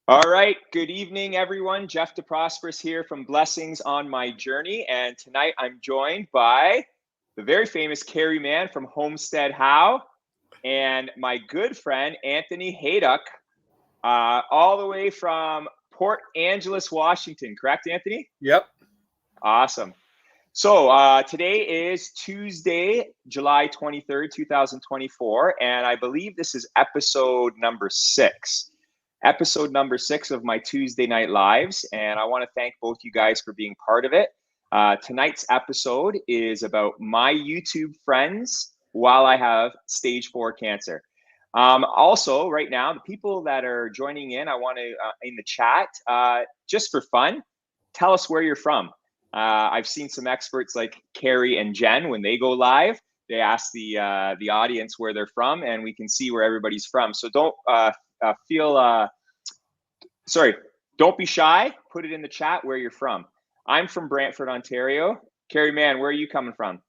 All right. Good evening, everyone. Jeff DeProsperous here from Blessings on My Journey. And tonight I'm joined by the very famous Carrie Mann from Homestead How and my good friend, Anthony Hayduck, all the way from Port Angeles, Washington. Correct, Anthony? Yep. Awesome. So today is Tuesday, July 23rd, 2024. And I believe this is episode number 6. Episode number 6 of my Tuesday Night Lives, and I want to thank both you guys for being part of it. Tonight's episode is about my YouTube friends while I have stage 4 cancer. Also, right now, the people that are joining in, I want to, in the chat, just for fun, tell us where you're from. I've seen some experts like Carrie and Jen, when they go live, they ask the audience where they're from, and we can see where everybody's from. So don't don't be shy. Put it in the chat where you're from. I'm from Brantford, Ontario. Carrie Mann, where are you coming from?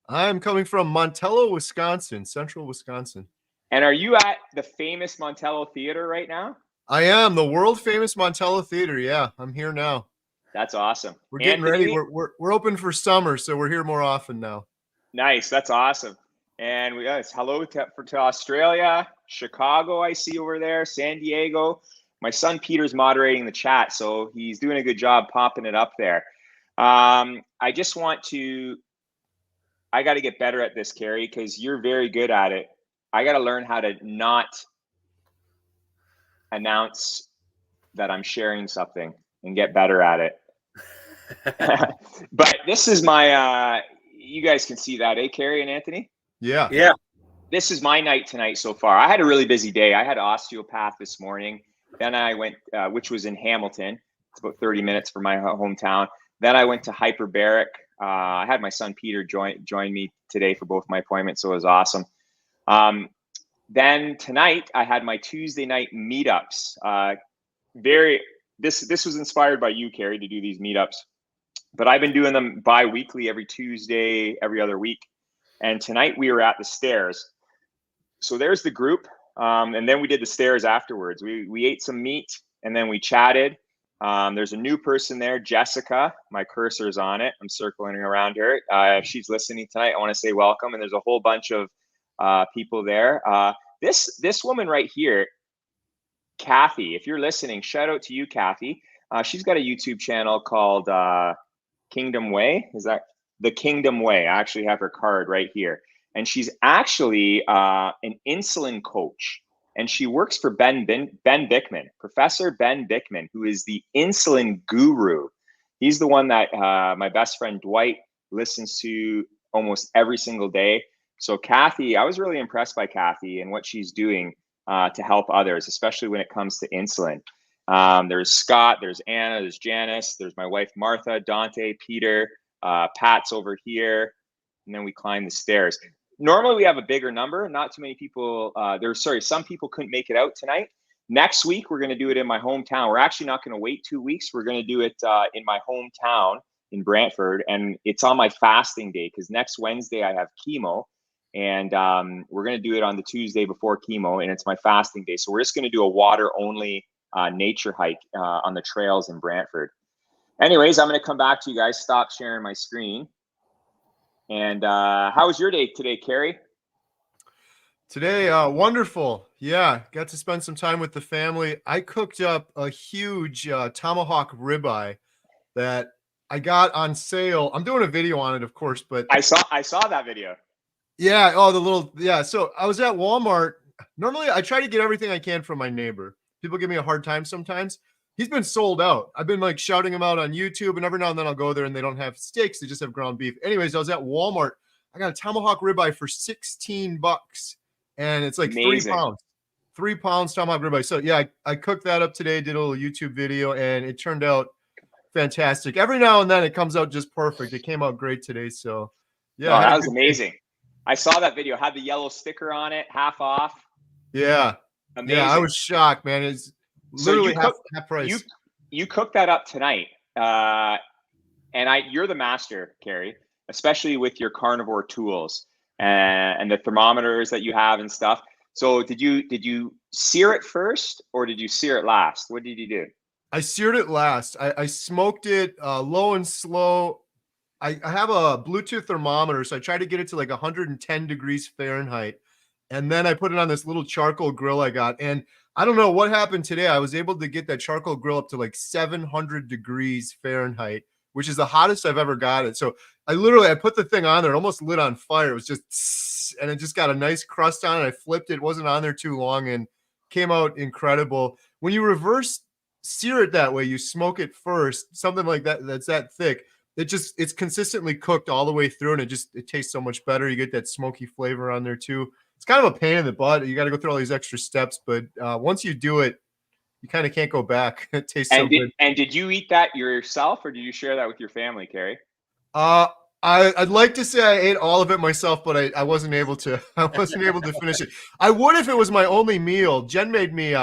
I'm coming from Montello, Wisconsin, central Wisconsin. And are you at the famous Montello Theater right now? I am, the world famous Montello Theater. Yeah, I'm here now. That's awesome. We're getting ready. We're open for summer, so we're here more often now. Nice. That's awesome. And we got hello to Australia, Chicago, I see over there, San Diego. My son Peter's moderating the chat, so he's doing a good job popping it up there. I got to get better at this, Carrie, because you're very good at it. I got to learn how to not announce that I'm sharing something and get better at it. But this is my, you guys can see that, eh, Carrie and Anthony? Yeah. Yeah. This is my night tonight so far. I had a really busy day. I had osteopath this morning. Then I went, which was in Hamilton. It's about 30 minutes from my hometown. Then I went to hyperbaric. I had my son Peter join me today for both my appointments, so it was awesome. Then tonight I had my Tuesday night meetups. This was inspired by you, Carrie, to do these meetups. But I've been doing them bi-weekly, every Tuesday, every other week. And tonight we were at the stairs. So there's the group. And then we did the stairs afterwards. We ate some meat and then we chatted. There's a new person there, Jessica. My cursor's on it. I'm circling around her. If she's listening tonight, I want to say welcome. And there's a whole bunch of people there. This woman right here, Kathy, if you're listening, shout out to you, Kathy. She's got a YouTube channel called Kingdom Way. Is that the Kingdom Way? I actually have her card right here. And she's actually an insulin coach. And she works for Ben Bickman, Professor Ben Bickman, who is the insulin guru. He's the one that my best friend Dwight listens to almost every single day. So Kathy, I was really impressed by Kathy and what she's doing to help others, especially when it comes to insulin. There's Scott, there's Anna, there's Janice, there's my wife Martha, Dante, Peter, Pat's over here, and then we climb the stairs. Normally we have a bigger number, not too many people. Some people couldn't make it out tonight. Next week, we're going to do it in my hometown. We're actually not going to wait 2 weeks. We're going to do it in my hometown in Brantford. And it's on my fasting day because next Wednesday I have chemo. And we're going to do it on the Tuesday before chemo. And it's my fasting day. So we're just going to do a water-only nature hike on the trails in Brantford. Anyways, I'm going to come back to you guys, stop sharing my screen. And how was your day today, Carrie? Today, wonderful. Yeah, got to spend some time with the family. I cooked up a huge tomahawk ribeye that I got on sale. I'm doing a video on it, of course, but I saw that video. Yeah. Oh, So I was at Walmart. Normally, I try to get everything I can from my neighbor. People give me a hard time sometimes. He's been sold out. I've been like shouting him out on YouTube, and every now and then I'll go there and they don't have steaks. They just have ground beef. Anyways, I was at Walmart. I got a tomahawk ribeye for $16 and it's like Amazing. 3 pounds. 3 pounds tomahawk ribeye. So yeah, I cooked that up today, did a little YouTube video, and it turned out fantastic. Every now and then it comes out just perfect. It came out great today. So yeah. That was amazing. I saw that video, had the yellow sticker on it, half off. Yeah. Amazing. Yeah, I was shocked, man. It's literally half price. You cooked that up tonight. And you're the master, Carrie, especially with your carnivore tools and the thermometers that you have and stuff. So did you sear it first or did you sear it last? What did you do? I seared it last. I smoked it low and slow. I have a Bluetooth thermometer, so I tried to get it to like 110 degrees Fahrenheit. And then I put it on this little charcoal grill I got. And I don't know what happened today. I was able to get that charcoal grill up to like 700 degrees Fahrenheit, which is the hottest I've ever got it. So I put the thing on there, it almost lit on fire. It was just, and it just got a nice crust on it. I flipped it, it wasn't on there too long and came out incredible. When you reverse sear it that way, you smoke it first, something like that, that's that thick. It's consistently cooked all the way through, and it tastes so much better. You get that smoky flavor on there too. It's kind of a pain in the butt. You got to go through all these extra steps, but once you do it, you kind of can't go back. It tastes so good. And did you eat that yourself, or did you share that with your family, Carrie? I'd like to say I ate all of it myself, but I wasn't able to. I wasn't able to finish it. I would if it was my only meal. Jen made me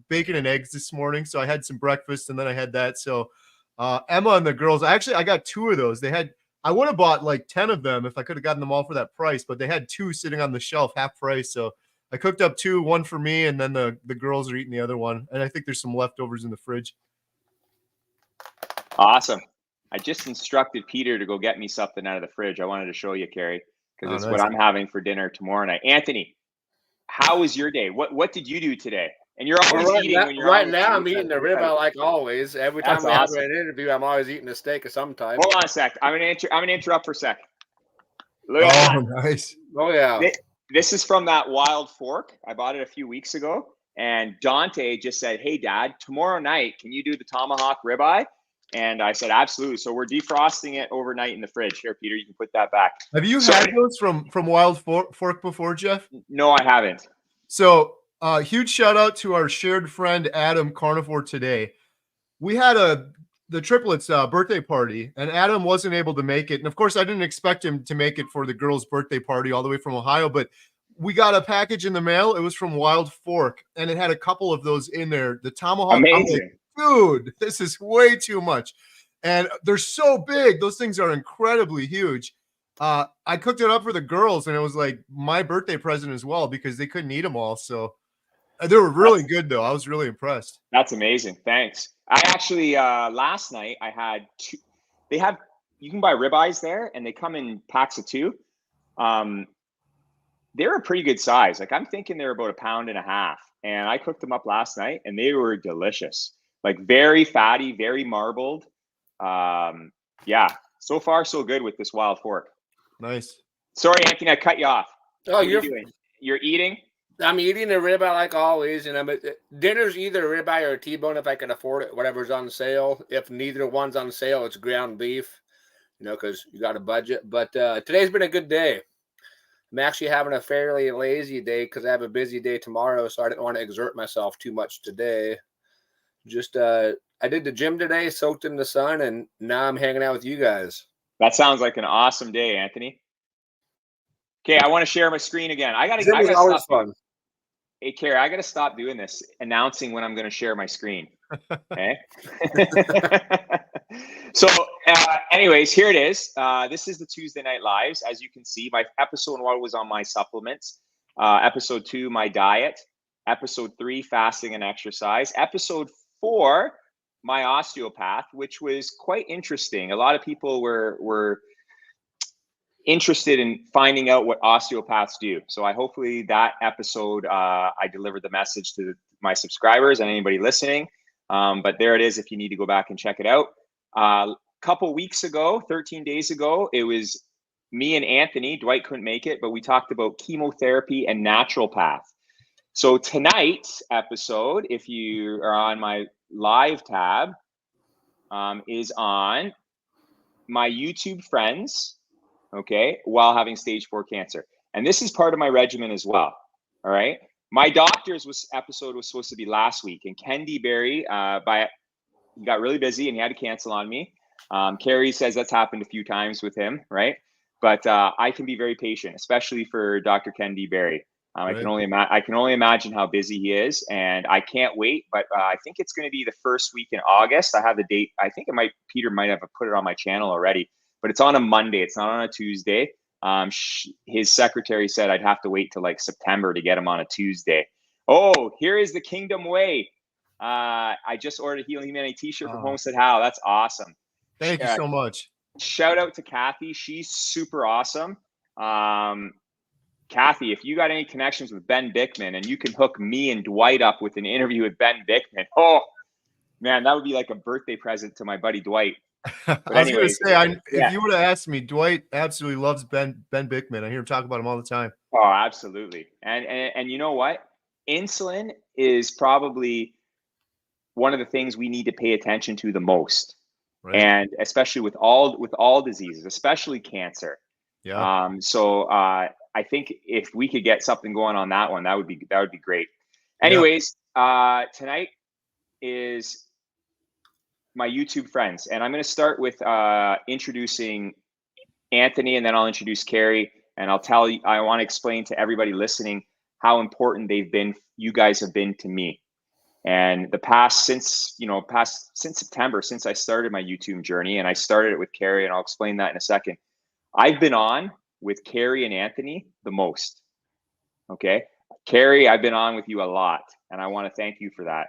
bacon and eggs this morning, so I had some breakfast and then I had that. So Emma and the girls, I got 2 of those. I would have bought like 10 of them if I could have gotten them all for that price, but they had 2 sitting on the shelf, half price. So I cooked up 2, one for me, and then the girls are eating the other one. And I think there's some leftovers in the fridge. Awesome. I just instructed Peter to go get me something out of the fridge. I wanted to show you, Carrie, because it's nice. What I'm having for dinner tomorrow night. Anthony, how was your day? What did you do today? And you're always eating when you're right now. I'm eating the ribeye like always. Every time we have an interview, I'm always eating a steak of some type. Hold on a sec. I'm gonna interrupt for a sec. Look at that. Nice. Oh yeah. This is from that Wild Fork. I bought it a few weeks ago, and Dante just said, "Hey, Dad, tomorrow night, can you do the tomahawk ribeye?" And I said, "Absolutely." So we're defrosting it overnight in the fridge. Here, Peter, you can put that back. Have you had those from Wild Fork before, Jeff? No, I haven't. So huge shout out to our shared friend Adam Carnivore today. We had the triplets birthday party, and Adam wasn't able to make it. And of course, I didn't expect him to make it for the girls' birthday party all the way from Ohio, but we got a package in the mail. It was from Wild Fork, and it had a couple of those in there. The tomahawk. Amazing. Dude, this is way too much. And they're so big. Those things are incredibly huge. I cooked it up for the girls, and it was like my birthday present as well because they couldn't eat them all. So they were really good, though. I was really impressed. That's amazing. Thanks. I actually, last night I had 2. You can buy ribeyes there, and they come in packs of 2. They're a pretty good size. Like I'm thinking they're about 1.5 pounds. And I cooked them up last night, and they were delicious. Like very fatty, very marbled. Yeah, so far so good with this Wild Fork. Nice. Sorry, Anthony, I cut you off. Oh, you're eating? I'm eating a ribeye like always, and dinner's either a ribeye or a T-bone if I can afford it, whatever's on sale. If neither one's on sale, it's ground beef, because you got a budget. But today's been a good day. I'm actually having a fairly lazy day because I have a busy day tomorrow, so I didn't want to exert myself too much today. Just I did the gym today, soaked in the sun, and now I'm hanging out with you guys. That sounds like an awesome day, Anthony. Okay, I want to share my screen again. I gotta stop. Fun. Hey, Carrie, I gotta stop doing this, announcing when I'm going to share my screen. Okay. So, anyways, here it is. This is the Tuesday Night Lives. As you can see, my episode 1 was on my supplements. Episode 2, my diet. Episode 3, fasting and exercise. Episode 4, my osteopath, which was quite interesting. A lot of people were interested in finding out what osteopaths do. So hopefully that episode, I delivered the message to my subscribers and anybody listening. But there it is if you need to go back and check it out. A couple weeks ago, 13 days ago, it was me and Anthony. Dwight couldn't make it, but we talked about chemotherapy and naturopath. So tonight's episode, if you are on my live tab, is on my YouTube friends, okay, while having stage 4 cancer. And this is part of my regimen as well, all right? My doctor's episode was supposed to be last week, and Kendi Berry he got really busy and he had to cancel on me. Carrie says that's happened a few times with him, right? But I can be very patient, especially for Dr. Kendi Berry. Right. I can only imagine how busy he is, and I can't wait. But I think it's going to be the first week in August. I have the date. I think Peter might have put it on my channel already, but it's on a Monday. It's not on a Tuesday. his secretary said I'd have to wait till like September to get him on a Tuesday. Oh, here is the Kingdom Way. I just ordered a Healing Humanity t-shirt from Homestead Hal. That's awesome. Thank you so much. Shout out to Kathy. She's super awesome. Kathy, if you got any connections with Ben Bickman and you can hook me and Dwight up with an interview with Ben Bickman, oh man, that would be like a birthday present to my buddy Dwight. But I was going to say, yeah. if you would have asked me, Dwight absolutely loves Ben Bickman. I hear him talk about him all the time. Oh, absolutely. And you know what? Insulin is probably one of the things we need to pay attention to the most. Right. And especially with all diseases, especially cancer. Yeah. So I think if we could get something going on that one, that would be great. Anyways, tonight is my YouTube friends, and I'm going to start with introducing Anthony, and then I'll introduce Carrie, and I want to explain to everybody listening how important you guys have been to me. And since September, since I started my YouTube journey, and I started it with Carrie, and I'll explain that in a second. I've been on with Carrie and Anthony the most. Okay. Carrie, I've been on with you a lot, and I want to thank you for that.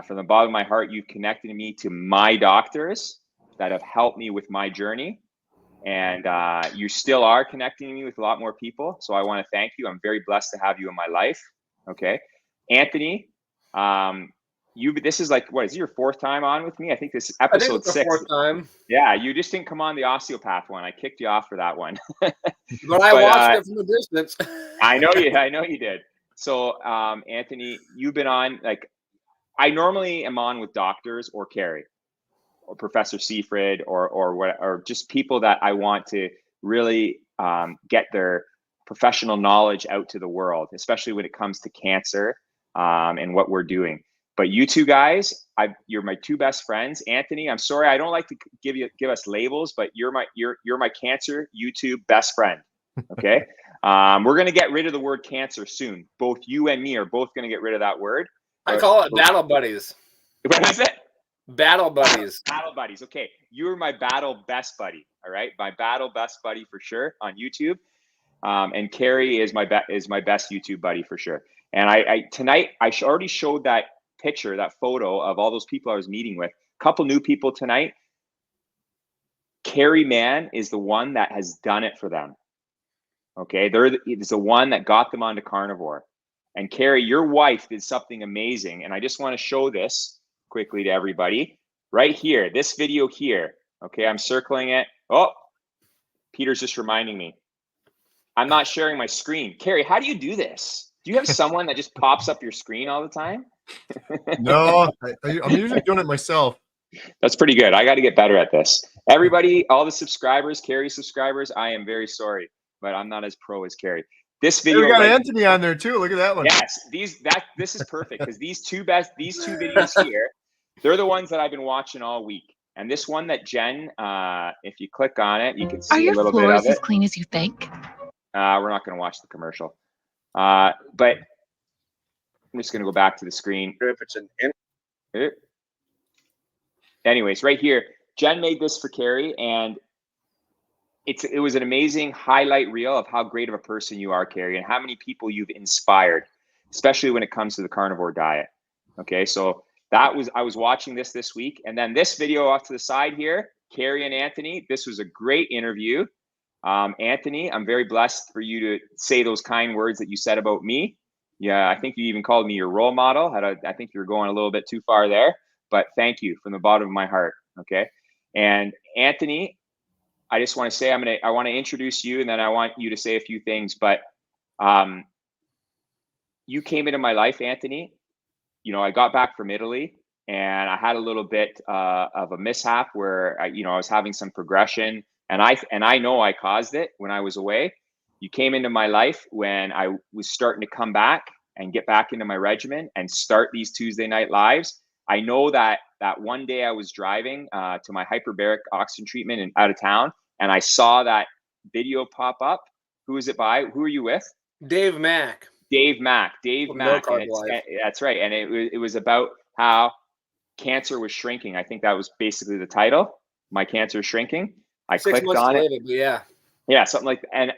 From the bottom of my heart, you've connected me to my doctors that have helped me with my journey. And you still are connecting me with a lot more people. So I want to thank you. I'm very blessed to have you in my life. Okay. Anthony, this is like, what is your 4th time on with me? I think this is episode 6. 4th time. Yeah, you just didn't come on the osteopath one. I kicked you off for that one. But I watched it from a distance. I know you did. So Anthony, you've been on, like, I normally am on with doctors or Carrie or Professor Seafried or just people that I want to really get their professional knowledge out to the world, especially when it comes to cancer and what we're doing. But you two guys, you're my 2 best friends. Anthony, I'm sorry, I don't like to give us labels, but you're my cancer YouTube best friend. Okay, we're gonna get rid of the word cancer soon. Both you and me are both gonna get rid of that word. I call it battle buddies. What is it? Battle buddies. Battle buddies. Okay, you're my battle best buddy. All right, my battle best buddy for sure on YouTube. And Carrie is my best YouTube buddy for sure. And tonight I already showed that picture, that photo of all those people I was meeting with. A couple new people tonight. Carrie Mann is the one that has done it for them. Okay, it's the one that got them onto Carnivore. And Carrie, your wife did something amazing, and I just want to show this quickly to everybody right here. This video here. Okay, I'm circling it. Oh, Peter's just reminding me. I'm not sharing my screen. Carrie, how do you do this? Do you have someone that just pops up your screen all the time? No, I'm usually doing it myself. That's pretty good. I got to get better at this. Everybody, all the subscribers, Carrie subscribers, I am very sorry, but I'm not as pro as Carrie. This video, we got Anthony on there too. Look at that one. Yes, this is perfect because these two videos here, they're the ones that I've been watching all week. And this one that Jen, if you click on it, you can see a little bit of it. Are your floors as clean as you think? We're not going to watch the commercial, but I'm just going to go back to the screen. If it's Anyways, right here, Jen made this for Carrie, and it was an amazing highlight reel of how great of a person you are, Carrie, and how many people you've inspired, especially when it comes to the carnivore diet. Okay, so I was watching this week, and then this video off to the side here, Carrie and Anthony. This was a great interview. Anthony, I'm very blessed for you to say those kind words that you said about me. Yeah, I think you even called me your role model. I think you're going a little bit too far there, but thank you from the bottom of my heart. Okay, and Anthony, I just want to say I want to introduce you, and then I want you to say a few things. But you came into my life, Anthony. You know, I got back from Italy, and I had a little bit of a mishap where I was having some progression, and I know I caused it when I was away. You came into my life when I was starting to come back and get back into my regimen and start these Tuesday night lives. I know that one day I was driving to my hyperbaric oxygen treatment and out of town, and I saw that video pop up. Who is it by? Who are you with? Dave Mack. Dave Mack. That's right. And it was about how cancer was shrinking. I think that was basically the title. My cancer is shrinking. I clicked on it. Yeah. Yeah, something like that. And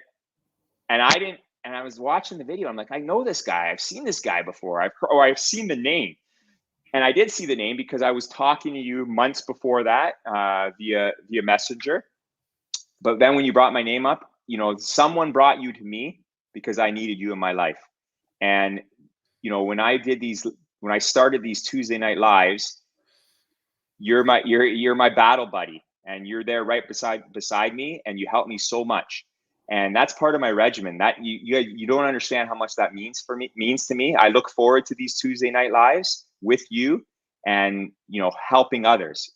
And I was watching the video. I'm like, I know this guy. I've seen this guy before. I've seen the name. And I did see the name because I was talking to you months before that via Messenger. But then when you brought my name up, someone brought you to me because I needed you in my life. And when I started these Tuesday night lives, you're my battle buddy, and you're there right beside me, and you help me so much. And that's part of my regimen. That you don't understand how much that means to me. I look forward to these Tuesday night lives with you, and helping others.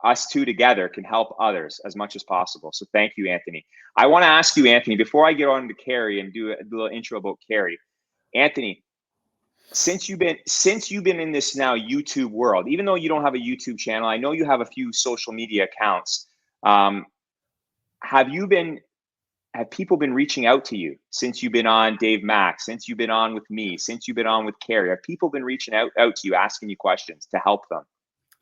Us two together can help others as much as possible. So thank you, Anthony. I want to ask you, Anthony, before I get on to Carrie and do a little intro about Carrie. Anthony, since you've been in this now YouTube world, even though you don't have a YouTube channel, I know you have a few social media accounts. Have people been reaching out to you since you've been on Dave Mack, since you've been on with me, since you've been on with Carrie? Have people been reaching out to you, asking you questions to help them?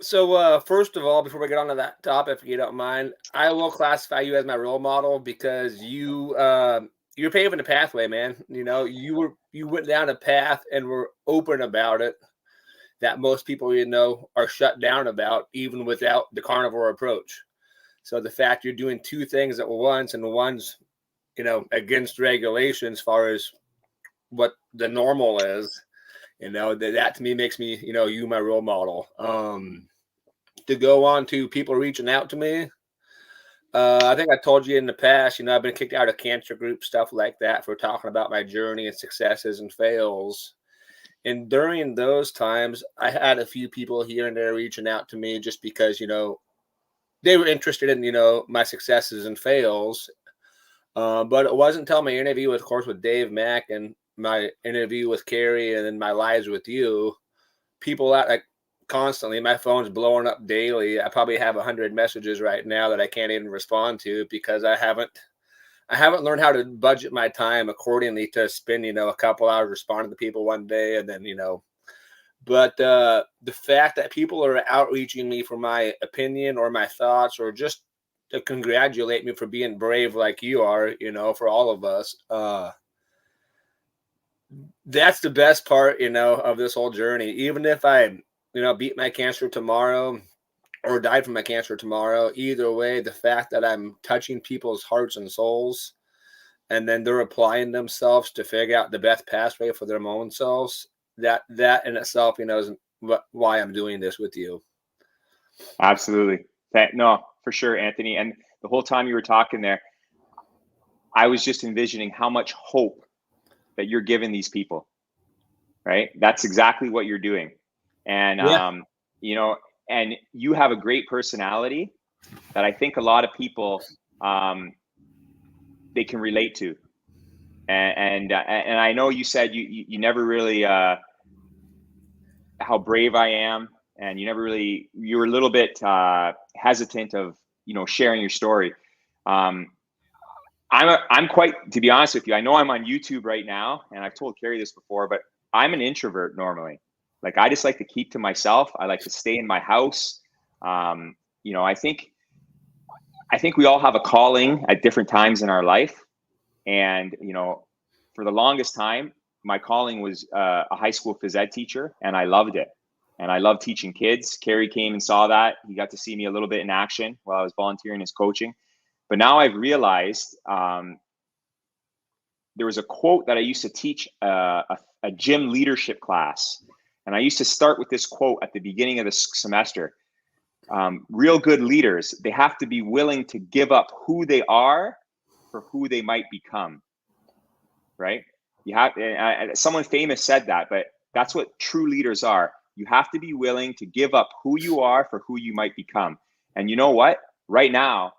So first of all, before we get on to that topic, if you don't mind, I will classify you as my role model because you're paving a pathway, man. You went down a path and were open about it that most people are shut down about, even without the carnivore approach. So the fact you're doing two things at once, and one's against regulation as far as what the normal is, that to me makes me you my role model. To go on to people reaching out to me, I think I told you in the past, I've been kicked out of cancer group, stuff like that, for talking about my journey and successes and fails. And during those times, I had a few people here and there reaching out to me just because, they were interested in, my successes and fails. But it wasn't until my interview, of course, with Dave Mack and my interview with Carrie and then my lives with you, people out like constantly, my phone's blowing up daily. I probably have 100 messages right now that I can't even respond to because I haven't learned how to budget my time accordingly to spend, a couple hours responding to people one day. And then, but the fact that people are outreaching me for my opinion or my thoughts, or just to congratulate me for being brave like you are, for all of us, that's the best part, of this whole journey. Even if I beat my cancer tomorrow or died from my cancer tomorrow, either way, the fact that I'm touching people's hearts and souls, and then they're applying themselves to figure out the best pathway for their own selves, that in itself, is why I'm doing this with you. Absolutely. No, for sure, Anthony. And the whole time you were talking there, I was just envisioning how much hope that you're giving these people, right? That's exactly what you're doing. And, and you have a great personality that I think a lot of people, they can relate to. And I know you said you never really, how brave I am. And you were a little bit hesitant of, sharing your story. I'm quite, to be honest with you, I know I'm on YouTube right now, and I've told Carrie this before, but I'm an introvert normally. Like, I just like to keep to myself. I like to stay in my house. I think we all have a calling at different times in our life. And, for the longest time, my calling was a high school phys ed teacher, and I loved it. And I love teaching kids. Carrie came and saw that. He got to see me a little bit in action while I was volunteering as coaching. But now I've realized there was a quote that I used to teach a gym leadership class. And I used to start with this quote at the beginning of the semester. Real good leaders, they have to be willing to give up who they are for who they might become, right? Someone famous said that, but that's what true leaders are. You have to be willing to give up who you are for who you might become. And you know what? Right now,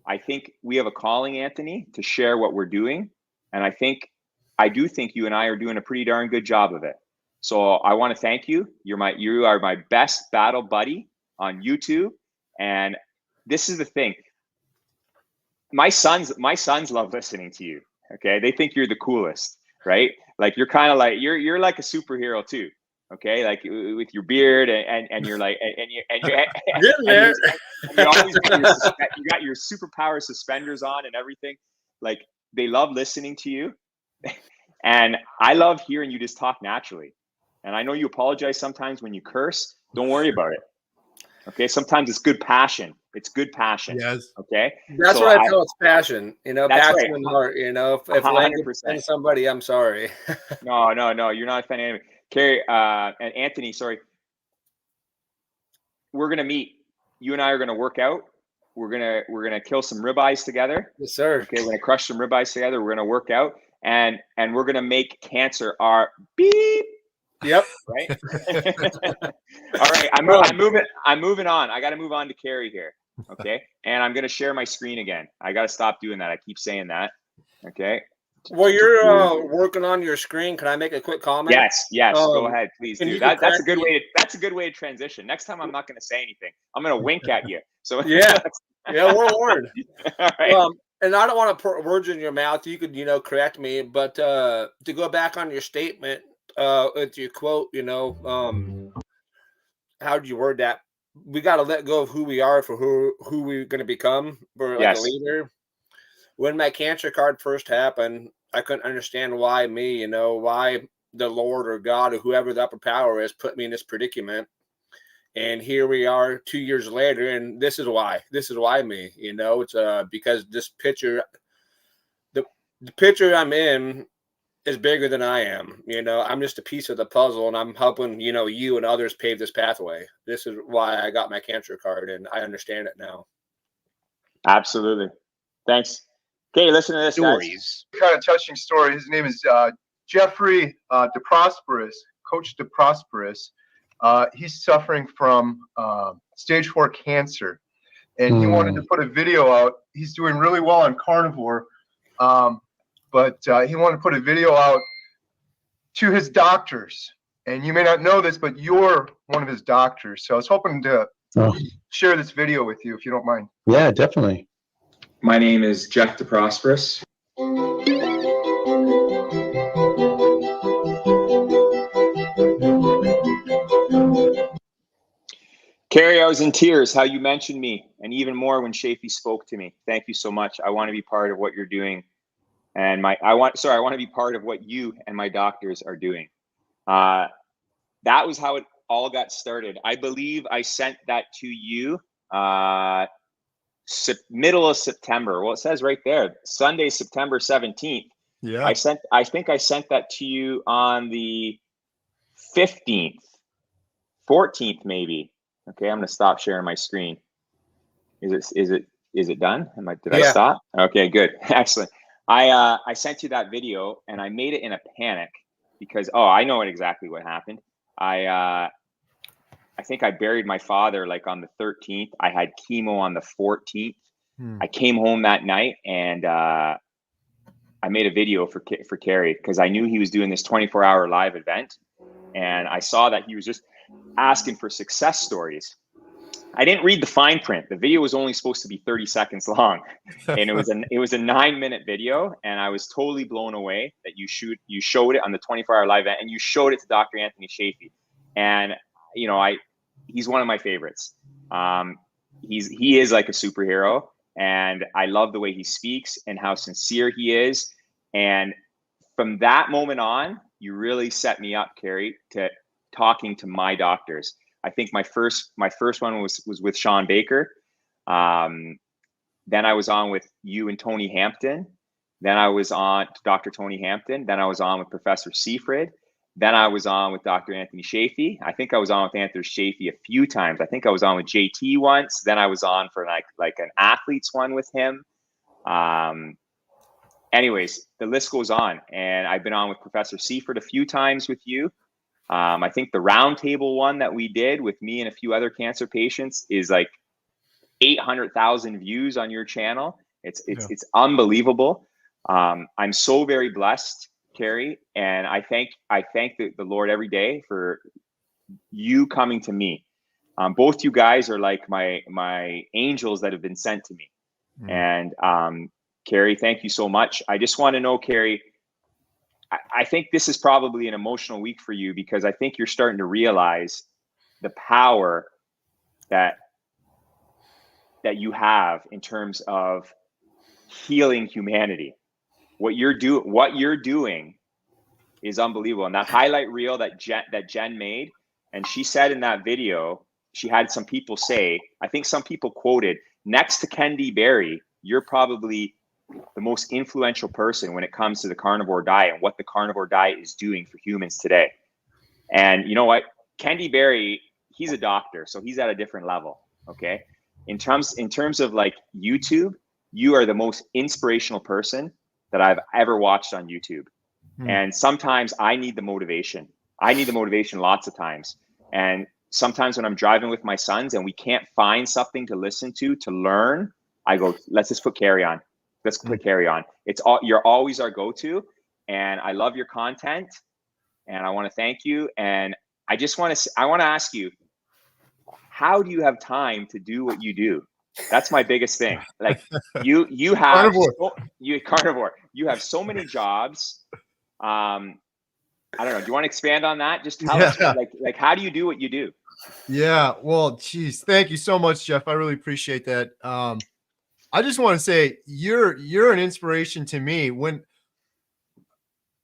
I think we have a calling, Anthony, to share what we're doing. And I do think you and I are doing a pretty darn good job of it. So I want to thank you. You are my best battle buddy on YouTube. And this is the thing. My sons love listening to you. Okay. They think you're the coolest, right? Like, you're kind of like, you're like a superhero too. Okay, like with your beard and you're like you always got your superpower suspenders on and everything. Like, they love listening to you. And I love hearing you just talk naturally. And I know you apologize sometimes when you curse. Don't worry about it. Okay. Sometimes it's good passion. It's good passion. Yes. Okay. That's So what I feel. It's passion, that's passion right. and heart. If language 100%. offends somebody, I'm sorry. No, you're not offending anybody. Carrie, and Anthony, sorry. We're gonna meet. You and I are gonna work out. We're gonna kill some ribeyes together. Yes, sir. Okay, we're gonna crush some ribeyes together. We're gonna work out, and we're gonna make cancer our beep. Yep. Right. All right. I'm moving on. I got to move on to Carrie here. Okay. And I'm gonna share my screen again. I got to stop doing that. I keep saying that. Okay. Well, you're working on your screen. Can I make a quick comment? Yes. Go ahead, please do. That's a good me. way. That's a good way to transition. Next time, I'm not going to say anything. I'm going to wink at you. So Yeah, we're warned. All right. And I don't want to put words in your mouth. You could, correct me. But to go back on your statement, with your quote, how did you word that? We got to let go of who we are for who we're going to become. For like a leader. When my cancer card first happened, I couldn't understand why me, why the Lord or God or whoever the upper power is put me in this predicament. And here we are 2 years later, and this is why me, it's because this picture, the picture I'm in is bigger than I am. I'm just a piece of the puzzle, and I'm helping, you and others pave this pathway. This is why I got my cancer card, and I understand it now. Absolutely. Thanks. Okay, listen to this, Stories. guys. Kind of touching story. His name is Jeffrey DeProsperous, Coach DeProsperous. He's suffering from stage 4 cancer, and he wanted to put a video out. He's doing really well on Carnivore, but he wanted to put a video out to his doctors. And you may not know this, but you're one of his doctors. So I was hoping to share this video with you, if you don't mind. Yeah, definitely. My name is Jeff DeProsperous. Carrie, I was in tears how you mentioned me, and even more when Shafi spoke to me. Thank you so much. I want to be part of what you're doing, and I want to be part of what you and my doctors are doing. That was how it all got started. I believe I sent that to you middle of September. Well, it says right there, Sunday, September 17th. Yeah. I think I sent that to you on the 15th, 14th, maybe. Okay, I'm gonna stop sharing my screen. Is it done? Did I stop? Okay, good. Excellent. I sent you that video, and I made it in a panic because I know exactly what happened. I think I buried my father like on the 13th. I had chemo on the 14th. I came home that night, and I made a video for Carrie because I knew he was doing this 24-hour live event, and I saw that he was just asking for success stories. I didn't read the fine print. The video was only supposed to be 30 seconds long, and it was a 9-minute video, and I was totally blown away that you showed it on the 24-hour live event, and you showed it to Dr. Anthony Shafi. And he's one of my favorites. He is like a superhero, and I love the way he speaks and how sincere he is. And from that moment on, you really set me up, Carrie, to talking to my doctors. I think my first one was with Sean Baker. Then I was on with you and Tony Hampton. Then I was on to Dr. Tony Hampton. Then I was on with Professor Seafrid. Then I was on with Dr. Anthony Shafi. I think I was on with Anthony Shafi a few times. I think I was on with JT once. Then I was on for like an athletes one with him. Anyways, the list goes on. And I've been on with Professor Seafrid a few times with you. I think the roundtable one that we did with me and a few other cancer patients is like 800,000 views on your channel. It's unbelievable. I'm so very blessed, Carrie, and I thank the Lord every day for you coming to me. Both you guys are like my angels that have been sent to me. And Carrie, thank you so much. I just want to know, Carrie, I think this is probably an emotional week for you because I think you're starting to realize the power that you have in terms of healing humanity. what you're doing is unbelievable. And that highlight reel that Jen made, and she said in that video, she had some people say, I think some people quoted, next to Kendi Berry, you're probably the most influential person when it comes to the carnivore diet and what the carnivore diet is doing for humans today. And you know what? Kendi Berry, he's a doctor, so he's at a different level. Okay. In terms of like YouTube, you are the most inspirational person that I've ever watched on YouTube. And sometimes I need the motivation. I need the motivation lots of times. And sometimes when I'm driving with my sons and we can't find something to listen to learn, I go, let's just put Carry On. Let's put Carry On. You're always our go-to. And I love your content. And I want to thank you. And I want to ask you, how do you have time to do what you do? That's my biggest thing. Like you have Carnivore. You have so many jobs. I don't know. Do you want to expand on that? Just tell us, like, how do you do what you do? Yeah. Well, geez, thank you so much, Jeff. I really appreciate that. I just want to say you're an inspiration to me. When,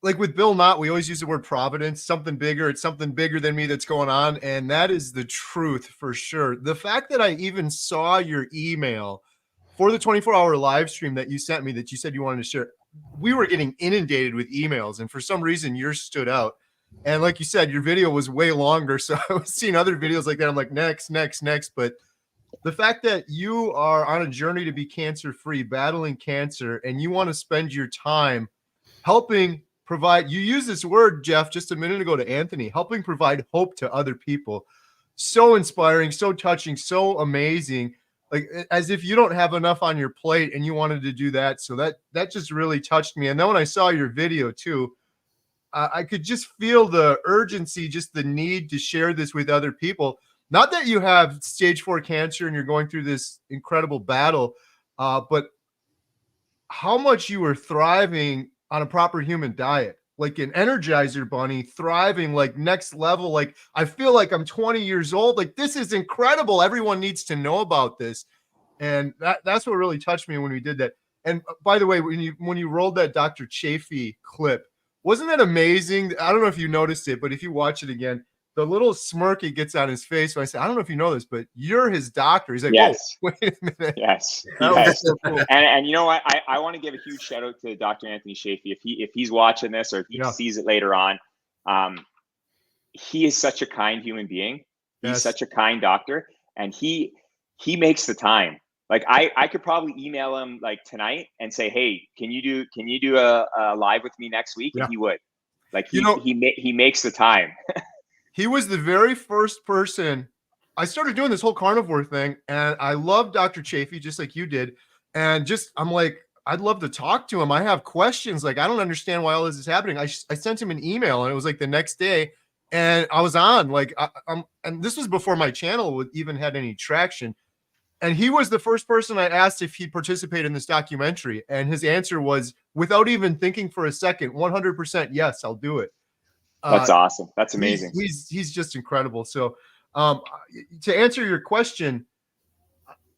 like with Bill Knott, we always use the word providence, something bigger. It's something bigger than me that's going on. And that is the truth for sure. The fact that I even saw your email for the 24-hour live stream that you sent me, that you said you wanted to share, we were getting inundated with emails. And for some reason, yours stood out. And like you said, your video was way longer. So I was seeing other videos like that. I'm like, next. But the fact that you are on a journey to be cancer-free, battling cancer, and you want to spend your time helping provide, you use this word, Jeff, just a minute ago to Anthony, helping provide hope to other people. So inspiring, so touching, so amazing. Like as if you don't have enough on your plate and you wanted to do that. So that just really touched me. And then when I saw your video too, I could just feel the urgency, just the need to share this with other people. Not that you have stage 4 cancer and you're going through this incredible battle, but how much you were thriving on a proper human diet, like an Energizer bunny, thriving like next level. Like I feel like I'm 20 years old. Like this is incredible. Everyone needs to know about this. And that's what really touched me when we did that. And by the way, when you rolled that Dr. Chafee clip, wasn't that amazing? I don't know if you noticed it, but if you watch it again, the little smirk he gets on his face. So I said, I don't know if you know this, but you're his doctor. He's like, yes. Whoa, wait a minute. Yes. That was so cool. And you know what? I want to give a huge shout out to Dr. Anthony Chafee. If he's watching this or if he sees it later on, he is such a kind human being. He's such a kind doctor, and he makes the time. Like I could probably email him like tonight and say, hey, can you do a live with me next week? And he would. Like he makes the time. He was the very first person. I started doing this whole carnivore thing, and I love Dr. Chafee just like you did. And I'm like, I'd love to talk to him. I have questions. Like, I don't understand why all this is happening. I sent him an email, and it was like the next day, and I was on. Like, and this was before my channel even had any traction. And he was the first person I asked if he'd participate in this documentary, and his answer was, without even thinking for a second, 100% yes, I'll do it. That's awesome. That's amazing. He's just incredible. So to answer your question,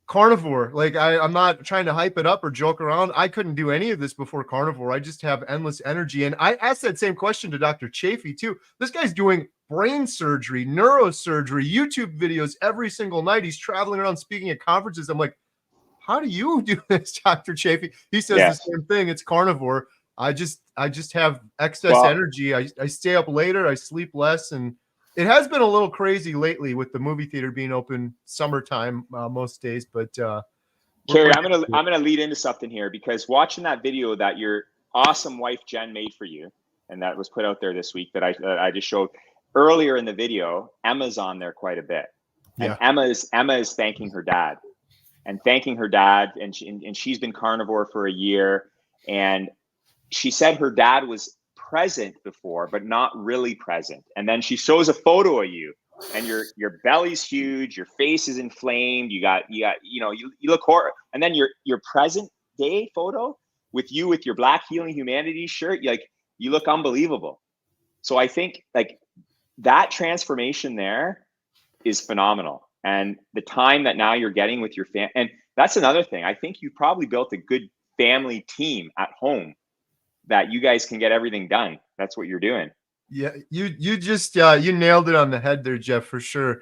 Carnivore, like I'm not trying to hype it up or joke around. I couldn't do any of this before Carnivore. I just have endless energy. And I asked that same question to Dr. Chafee too. This guy's doing brain surgery, neurosurgery, YouTube videos every single night. He's traveling around speaking at conferences. I'm like, how do you do this, Dr. Chafee? He says the same thing. It's Carnivore. I just have excess energy. I stay up later. I sleep less. And it has been a little crazy lately with the movie theater being open summertime most days. But Carrie, I'm gonna lead into something here, because watching that video that your awesome wife Jen made for you, and that was put out there this week that I just showed earlier in the video, Emma's on there quite a bit. And Emma is thanking her dad, and she's been carnivore for a year. And she said her dad was present before, but not really present. And then she shows a photo of you, and your belly's huge, your face is inflamed, you look horrible. And then your present day photo with your Black Healing Humanity shirt, you look unbelievable. So I think like that transformation there is phenomenal. And the time that now you're getting with your family, and that's another thing. I think you probably built a good family team at home. that you guys can get everything done. That's what you're doing. Yeah, you just you nailed it on the head there, Jeff, for sure.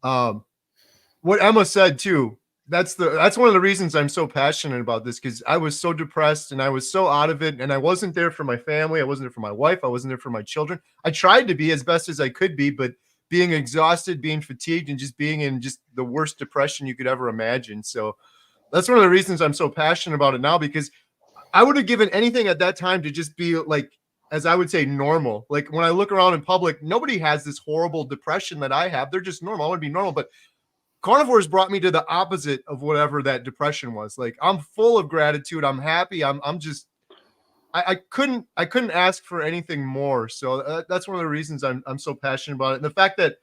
What Emma said too, that's one of the reasons I'm so passionate about this, because I was so depressed and I was so out of it, and I wasn't there for my family, I wasn't there for my wife, I wasn't there for my children. I tried to be as best as I could be, but being exhausted, being fatigued, and just being in just the worst depression you could ever imagine. So that's one of the reasons I'm so passionate about it now, because I would have given anything at that time to just be like, as I would say, normal. Like when I look around in public, nobody has this horrible depression that I have. They're just normal. I want to be normal. But Carnivore has brought me to the opposite of whatever that depression was. Like I'm full of gratitude. I'm happy. I'm just, I couldn't ask for anything more. So that's one of the reasons I'm so passionate about it. And the fact that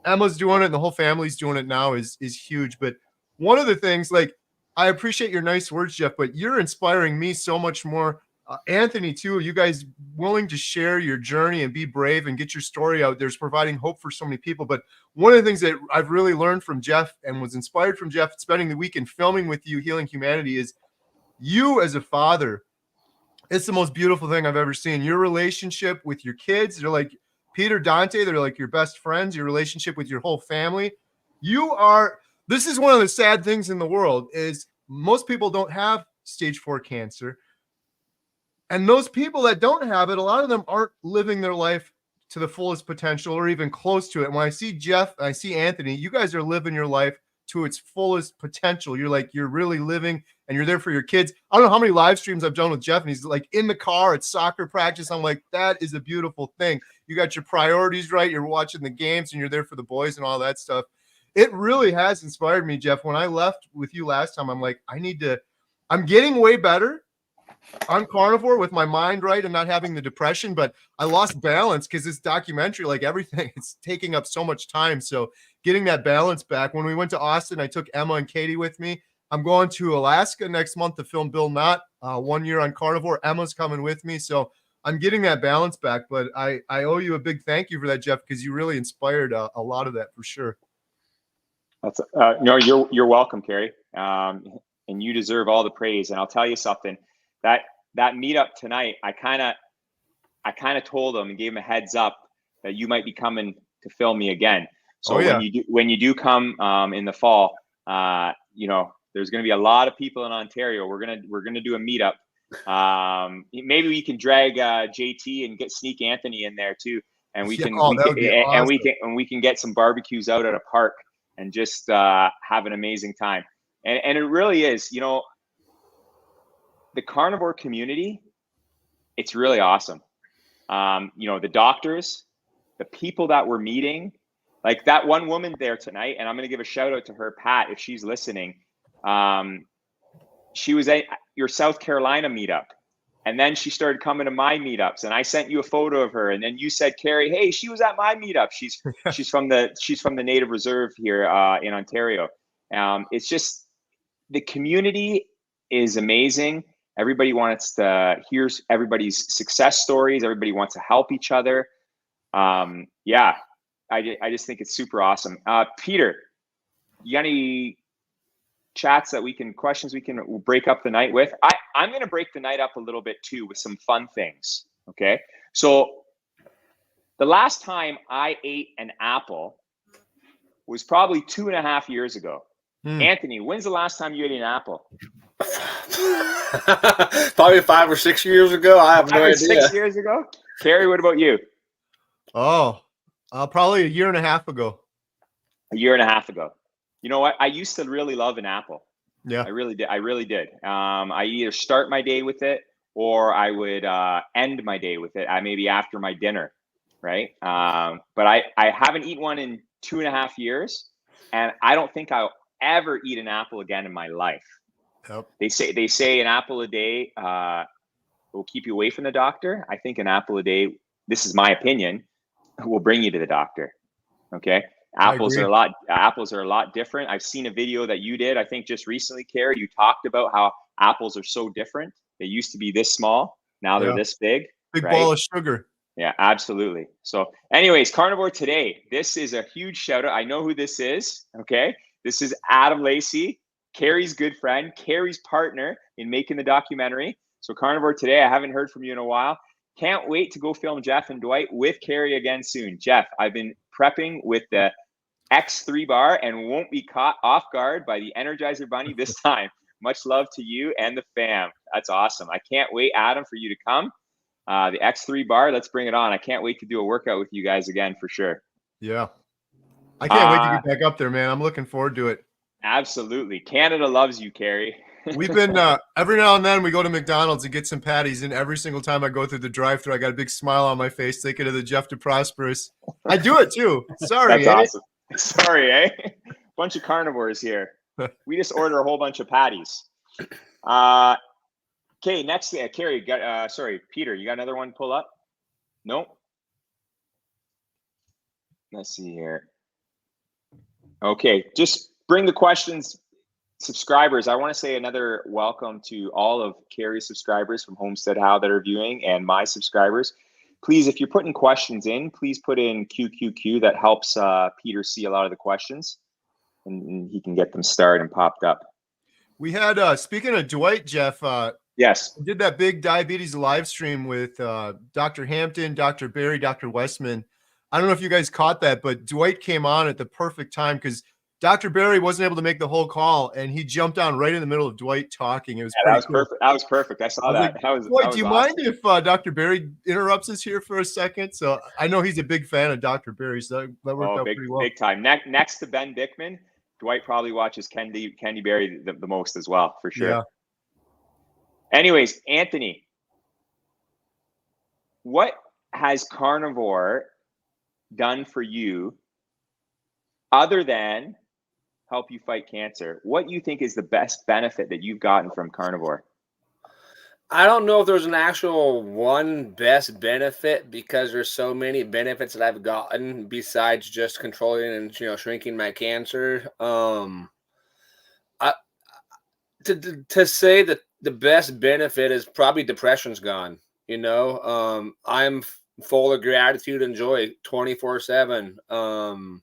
Emma's doing it and the whole family's doing it now is huge. But one of the things, like, I appreciate your nice words, Jeff, but you're inspiring me so much more. Anthony, too, you guys willing to share your journey and be brave and get your story out there is providing hope for so many people. But one of the things that I've really learned from Jeff and was inspired from Jeff spending the weekend filming with you, Healing Humanity, is you as a father. It's the most beautiful thing I've ever seen. Your relationship with your kids, they're like Peter, Dante, they're like your best friends, your relationship with your whole family. This is one of the sad things in the world is most people don't have stage 4 cancer. And those people that don't have it, a lot of them aren't living their life to the fullest potential or even close to it. And when I see Jeff, I see Anthony, you guys are living your life to its fullest potential. You're really living and you're there for your kids. I don't know how many live streams I've done with Jeff and he's like in the car at soccer practice. I'm like, that is a beautiful thing. You got your priorities right. You're watching the games and you're there for the boys and all that stuff. It really has inspired me, Jeff. When I left with you last time, I'm like, I'm getting way better on Carnivore with my mind right and not having the depression, but I lost balance because this documentary, like everything, it's taking up so much time. So getting that balance back. When we went to Austin, I took Emma and Katie with me. I'm going to Alaska next month to film Bill Knott, 1 year on Carnivore. Emma's coming with me. So I'm getting that balance back, but I owe you a big thank you for that, Jeff, because you really inspired a lot of that for sure. That's no, you're welcome, Carrie. And you deserve all the praise. And I'll tell you something, that meetup tonight, I kind of told them and gave them a heads up that you might be coming to film me again. So when you do come in the fall, there's going to be a lot of people in Ontario. We're gonna do a meetup. Maybe we can drag JT and sneak Anthony in there too, and we can get some barbecues out at a park and just have an amazing time. And it really is, the carnivore community, it's really awesome. The doctors, the people that we're meeting, like that one woman there tonight, and I'm going to give a shout out to her, Pat, if she's listening. She was at your South Carolina meetup, and then she started coming to my meetups, and I sent you a photo of her, and then you said, Carrie, hey, she was at my meetup. She's from the Native Reserve here in Ontario. It's just, the community is amazing. Everybody wants to hear everybody's success stories. Everybody wants to help each other. I just think it's super awesome. Peter, you got any questions we can break up the night with? I'm going to break the night up a little bit too with some fun things. Okay. So the last time I ate an apple was probably 2.5 years ago. Anthony, when's the last time you ate an apple? Probably 5 or 6 years ago. I have no idea. 6 years ago? Carrie, what about you? Oh, probably 1.5 years ago. 1.5 years ago. You know what? I used to really love an apple. Yeah, I really did. I either start my day with it or I would end my day with it. Maybe after my dinner, right? But I haven't eaten one in 2.5 years, and I don't think I'll ever eat an apple again in my life. Yep. They say an apple a day will keep you away from the doctor. I think an apple a day, this is my opinion, will bring you to the doctor. Okay. Apples are a lot different. I've seen a video that you did, I think just recently, Carrie. You talked about how apples are so different. They used to be this small. Now they're this big. Big right? ball of sugar. Yeah, absolutely. So anyways, Carnivore today, this is a huge shout out. I know who this is. Okay. This is Adam Lacey, Carrie's good friend, Carrie's partner in making the documentary. So Carnivore today, I haven't heard from you in a while. Can't wait to go film Jeff and Dwight with Carrie again soon. Jeff, I've been prepping with the X3 bar and won't be caught off guard by the Energizer Bunny this time. Much love to you and the fam. That's awesome. I can't wait, Adam, for you to come. The X3 bar, let's bring it on. I can't wait to do a workout with you guys again for sure. Yeah. I can't wait to get back up there, man. I'm looking forward to it. Absolutely. Canada loves you, Carrie. We've been every now and then we go to McDonald's and get some patties, and every single time I go through the drive-thru, I got a big smile on my face thinking of the Jeff DeProsperous. I do it too. Sorry. That's awesome. Sorry, eh? Bunch of carnivores here. We just order a whole bunch of patties. Okay, next, Carrie, sorry, Peter, you got another one pull up? No? Let's see here. Okay, just bring the questions. Subscribers, I want to say another welcome to all of Carrie's subscribers from Homestead How that are viewing, and my subscribers. Please, if you're putting questions in, please put in QQQ. That helps Peter see a lot of the questions, and he can get them started and popped up. We had, speaking of Dwight, Jeff, yes, we did that big diabetes live stream with Dr. Hampton, Dr. Barry, Dr. Westman. I don't know if you guys caught that, but Dwight came on at the perfect time because Dr. Barry wasn't able to make the whole call, and he jumped on right in the middle of Dwight talking. It was that was cool. Perfect. That was perfect. I saw that. Like, Dwight, do you mind if Dr. Barry interrupts us here for a second? So I know he's a big fan of Dr. Barry, so that worked out pretty well. Big time. Next to Ben Bickman, Dwight probably watches Candy Barry the most as well, for sure. Yeah. Anyways, Anthony, what has Carnivore done for you other than help you fight cancer? What do you think is the best benefit that you've gotten from Carnivore? I don't know if there's an actual one best benefit because there's so many benefits that I've gotten besides just controlling and shrinking my cancer. To say that the best benefit is probably depression's gone. I'm full of gratitude and joy 24/7.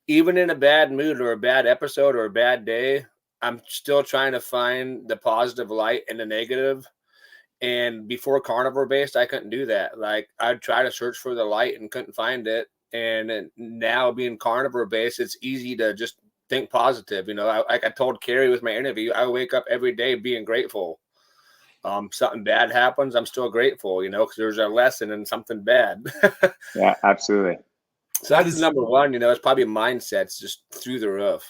Even in a bad mood or a bad episode or a bad day, I'm still trying to find the positive light and the negative. And before Carnivore based, I couldn't do that. Like I'd try to search for the light and couldn't find it. And now being Carnivore based, it's easy to just think positive. Like I told Carrie with my interview, I wake up every day being grateful. Something bad happens, I'm still grateful, because there's a lesson in something bad. Yeah, absolutely. So that's number one, it's probably mindsets just through the roof.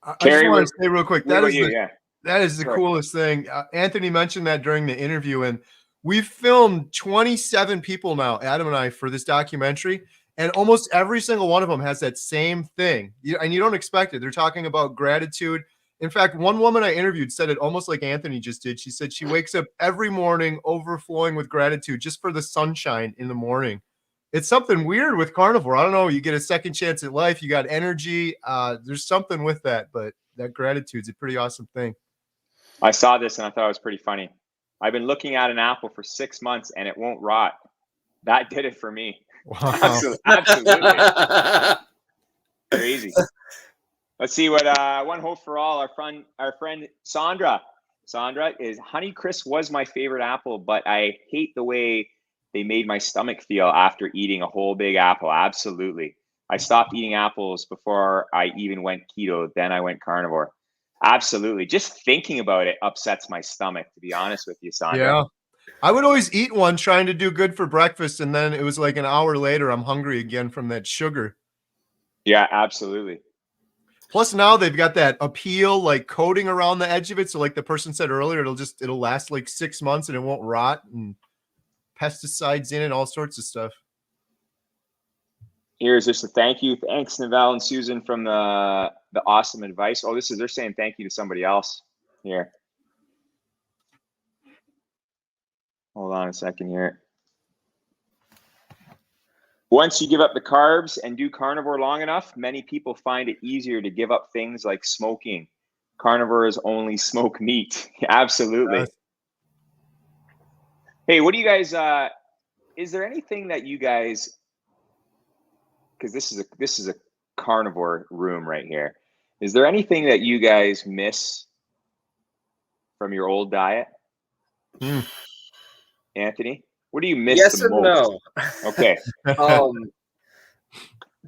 I just want to say real quick, that is the coolest thing. Anthony mentioned that during the interview, and we've filmed 27 people now, Adam and I, for this documentary, and almost every single one of them has that same thing. And you don't expect it. They're talking about gratitude. In fact, one woman I interviewed said it almost like Anthony just did. She said she wakes up every morning overflowing with gratitude just for the sunshine in the morning. It's something weird with Carnivore. I don't know. You get a second chance at life. You got energy. There's something with that, but that gratitude's a pretty awesome thing. I saw this and I thought it was pretty funny. I've been looking at an apple for 6 months and it won't rot. That did it for me. Wow. Absolutely. Crazy. Let's see what one hope for all. Our friend Sandra. Sandra is Honeycrisp was my favorite apple, but I hate the way they made my stomach feel after eating a whole big apple. Absolutely. I stopped eating apples before I even went keto. Then I went carnivore. Absolutely. Just thinking about it upsets my stomach, to be honest with you, Sandra. Yeah. I would always eat one trying to do good for breakfast, and then it was like an hour later, I'm hungry again from that sugar. Yeah, absolutely. Plus now they've got that appeal like coating around the edge of it. So like the person said earlier, it'll last like 6 months and it won't rot, and pesticides in it, all sorts of stuff. Here's just a thank you. Thanks, Naval and Susan, from the awesome advice. Oh, they're saying thank you to somebody else here. Hold on a second here. Once you give up the carbs and do carnivore long enough, many people find it easier to give up things like smoking. Carnivores only smoke meat. Absolutely. Yes. Hey, what do you guys, is there anything that you guys, because this is a carnivore room right here. Is there anything that you guys miss from your old diet? Anthony, what do you miss Yes the and most? no. Okay.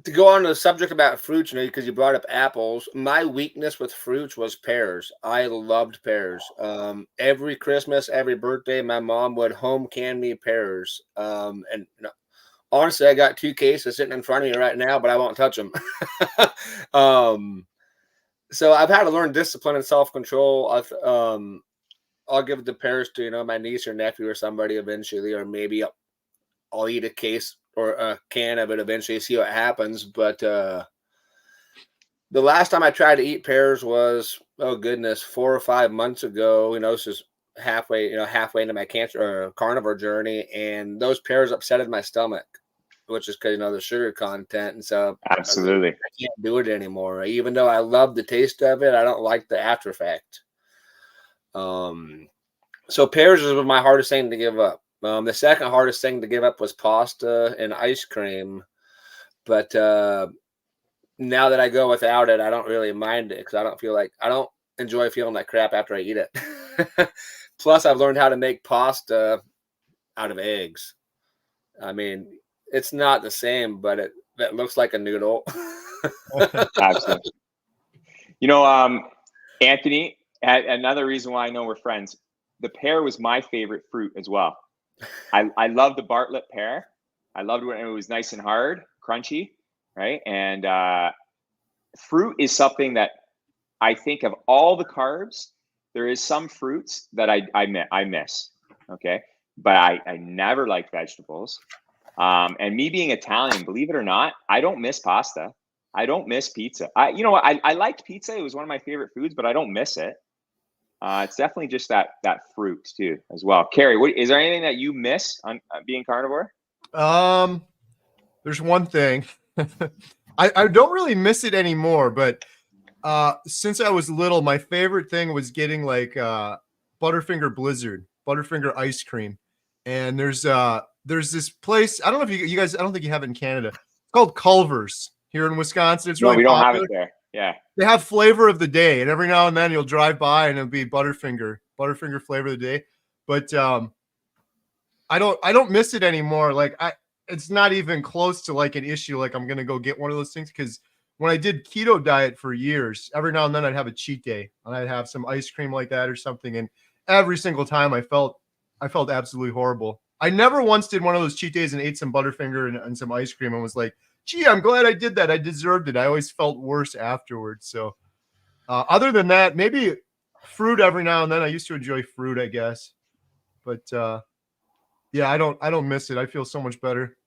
To go on to the subject about fruits, because you brought up apples, my weakness with fruits was pears. I loved pears. Every Christmas, every birthday, my mom would home can me pears. And honestly, I got 2 cases sitting in front of me right now, but I won't touch them. So I've had to learn discipline and self-control. I'll give the pears to, my niece or nephew or somebody eventually, or maybe I'll eat a case or a can of it eventually, see what happens. But the last time I tried to eat pears was, oh goodness, 4 or 5 months ago. This is halfway into my cancer or carnivore journey, and those pears upsetted my stomach, which is because the sugar content, and so Absolutely. I can't do it anymore. Even though I love the taste of it, I don't like the after effect. So pears was my hardest thing to give up. The second hardest thing to give up was pasta and ice cream. But now that I go without it, I don't really mind it because I don't enjoy feeling like crap after I eat it. Plus, I've learned how to make pasta out of eggs. I mean, it's not the same, but it looks like a noodle. Absolutely. Anthony, another reason why I know we're friends, the pear was my favorite fruit as well. I love the Bartlett pear. I loved when it was nice and hard, crunchy, right? And fruit is something that I think of all the carbs, there is some fruits that I miss, okay? But I never liked vegetables. And me being Italian, believe it or not, I don't miss pasta. I don't miss pizza. I liked pizza. It was one of my favorite foods, but I don't miss it. It's definitely just that fruit too, as well. Carrie, is there anything that you miss on being carnivore? There's one thing. I don't really miss it anymore, but since I was little, my favorite thing was getting like Butterfinger Blizzard, Butterfinger ice cream. And there's this place. I don't know if you guys, I don't think you have it in Canada. It's called Culver's here in Wisconsin. It's really we don't popular. have it there. Yeah. They have flavor of the day, and every now and then you'll drive by and it'll be Butterfinger flavor of the day. But I don't miss it anymore. Like it's not even close to like an issue. Like I'm gonna go get one of those things because when I did keto diet for years, every now and then I'd have a cheat day and I'd have some ice cream like that or something. And every single time I felt absolutely horrible. I never once did one of those cheat days and ate some Butterfinger and some ice cream and was like, gee, I'm glad I did that. I deserved it. I always felt worse afterwards. So other than that, maybe fruit every now and then. I used to enjoy fruit, I guess. But yeah, I don't miss it. I feel so much better.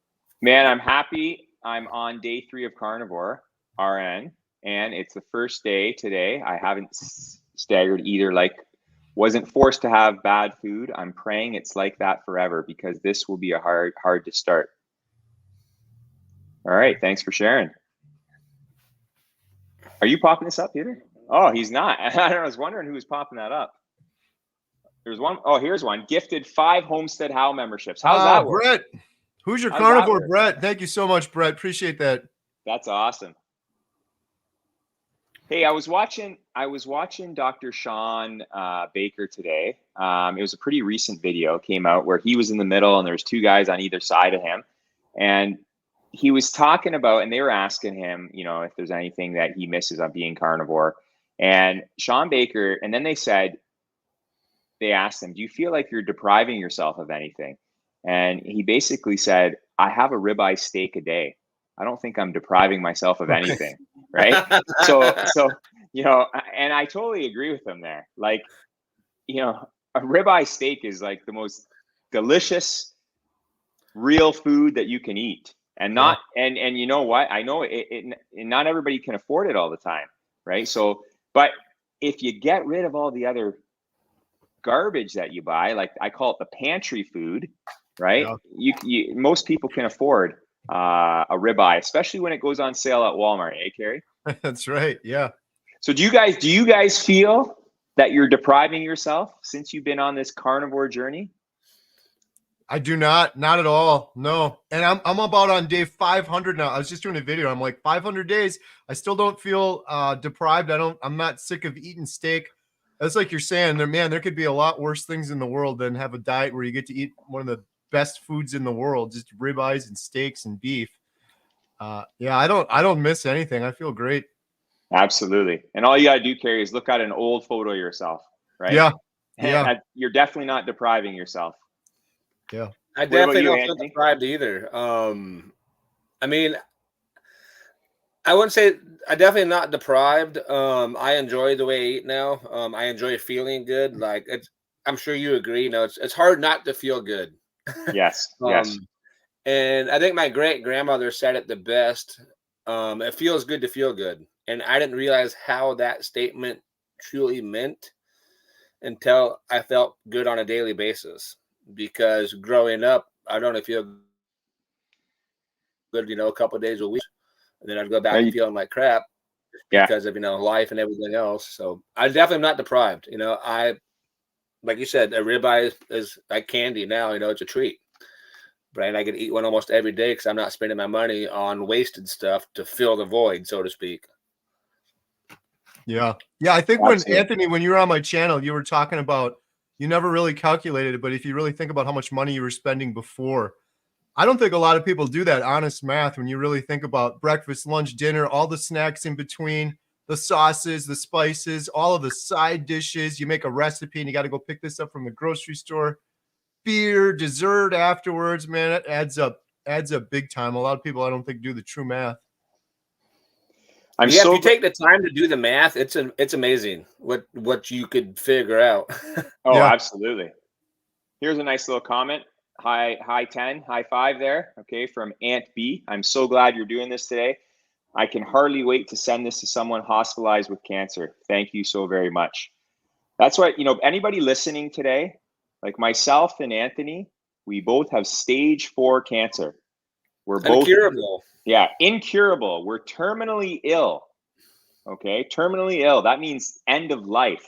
Man, I'm happy. I'm on day 3 of Carnivore RN, and it's the first day today. I haven't staggered either. Like, wasn't forced to have bad food. I'm praying it's like that forever because this will be a hard to start. All right, thanks for sharing. Are you popping this up, Peter? Oh, he's not. I was wondering who was popping that up. There's one. Oh, here's one. Gifted 5 Homestead How memberships. How's that work? Brett, who's your How's carnivore, Brett? Thank you so much, Brett. Appreciate that. That's awesome. Hey, I was watching Dr. Sean Baker today. It was a pretty recent video came out where he was in the middle and there's 2 guys on either side of him. And he was talking about, and they were asking him, if there's anything that he misses on being carnivore. And Sean Baker, and then they asked him, do you feel like you're depriving yourself of anything? And he basically said, I have a ribeye steak a day. I don't think I'm depriving myself of anything. Right. So, and I totally agree with him there. Like, a ribeye steak is like the most delicious, real food that you can eat. And not, and you know what? I know not everybody can afford it all the time. Right. So, but if you get rid of all the other garbage that you buy, like I call it the pantry food, right? Yeah. Most people can afford a ribeye, especially when it goes on sale at Walmart, Carrie? That's right. Yeah. So do you guys feel that you're depriving yourself since you've been on this carnivore journey? I do not at all. No. And I'm about on day 500 now. I was just doing a video. I'm like 500 days. I still don't feel deprived. I'm not sick of eating steak. that's like you're saying there, man, there could be a lot worse things in the world than have a diet where you get to eat one of the best foods in the world, just ribeyes and steaks and beef. Yeah, I don't miss anything. I feel great. Absolutely. And all you got to do, Carrie, is look at an old photo of yourself, right? Yeah. And Yeah. you're definitely not depriving yourself. Yeah. I definitely you, don't feel Anthony? deprived either. I mean, I wouldn't say I definitely not deprived. I enjoy the way I eat now. I enjoy feeling good. Like I'm sure you agree. You know, it's hard not to feel good. Yes. Yes. And I think my great grandmother said it the best. It feels good to feel good. And I didn't realize how that statement truly meant until I felt good on a daily basis. Because growing up, I'd only feel good, a couple of days a week. And then I'd go back feeling like crap because of, life and everything else. So I definitely am not deprived. Like you said, a ribeye is like candy now, it's a treat. Right? I can eat one almost every day because I'm not spending my money on wasted stuff to fill the void, so to speak. Yeah. Yeah. I think when you were on my channel, you were talking about, you never really calculated it, but if you really think about how much money you were spending before, I don't think a lot of people do that honest math when you really think about breakfast, lunch, dinner, all the snacks in between, the sauces, the spices, all of the side dishes. You make a recipe and you got to go pick this up from the grocery store. Beer, dessert afterwards, man, it adds up big time. A lot of people, I don't think, do the true math. If you take the time to do the math, it's amazing what you could figure out. Oh, yeah. Absolutely. Here's a nice little comment. High 10, high 5 there. Okay, from Aunt B. I'm so glad you're doing this today. I can hardly wait to send this to someone hospitalized with cancer. Thank you so very much. That's what, anybody listening today, like myself and Anthony, we both have stage 4 cancer. We're both incurable. Yeah, incurable. We're terminally ill. Okay, terminally ill. That means end of life.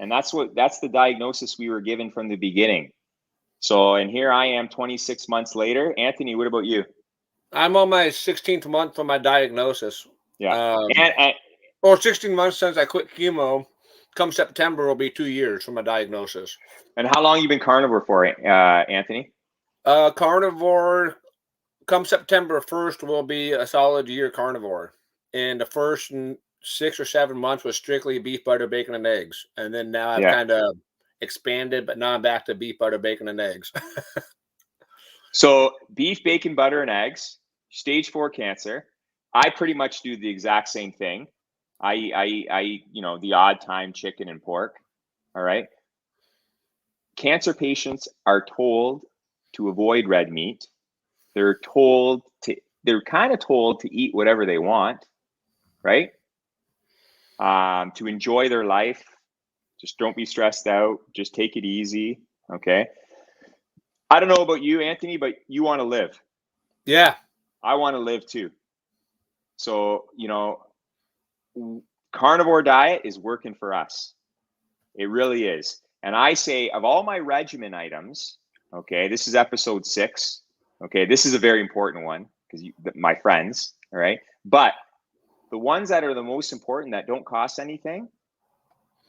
And that's the diagnosis we were given from the beginning. So, and here I am 26 months later. Anthony, what about you? I'm on my 16th month from my diagnosis. Yeah. 16 months since I quit chemo. Come September will be 2 years from my diagnosis. And how long you been carnivore for, Anthony? Carnivore, come September 1st will be a solid year carnivore. And the first 6 or 7 months was strictly beef, butter, bacon, and eggs. And then now I've kind of expanded, but now I'm back to beef, butter, bacon, and eggs. So beef, bacon, butter, and eggs, stage 4 cancer. I pretty much do the exact same thing. I eat, the odd time chicken and pork. All right. Cancer patients are told to avoid red meat. They're kind of told to eat whatever they want, right? To enjoy their life. Just don't be stressed out. Just take it easy. Okay. I don't know about you, Anthony, but you want to live. Yeah. I want to live too. So, carnivore diet is working for us. It really is. And I say, of all my regimen items, okay, this is episode 6. Okay, this is a very important one because my friends, all right? But the ones that are the most important that don't cost anything,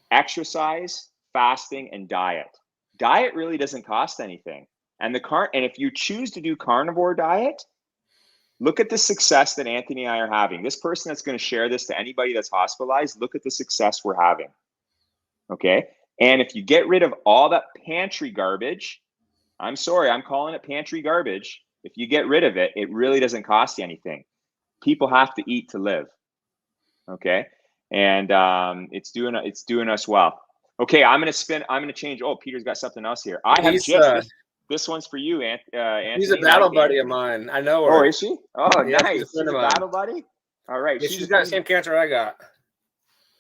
exercise, fasting, and diet. Diet really doesn't cost anything. And if you choose to do carnivore diet, look at the success that Anthony and I are having. This person that's going to share this to anybody that's hospitalized, look at the success we're having. Okay? And if you get rid of all that pantry garbage, I'm sorry, I'm calling it pantry garbage. If you get rid of it, it really doesn't cost you anything. People have to eat to live. Okay? And it's doing us well. Okay, I'm going to change. Oh, Peter's got something else here. I have this one's for you, Anthony. She's a battle buddy of mine. I know her. Oh, is she? Oh, yeah, nice. She's a battle buddy? All right. Yeah, she's got the same cancer I got.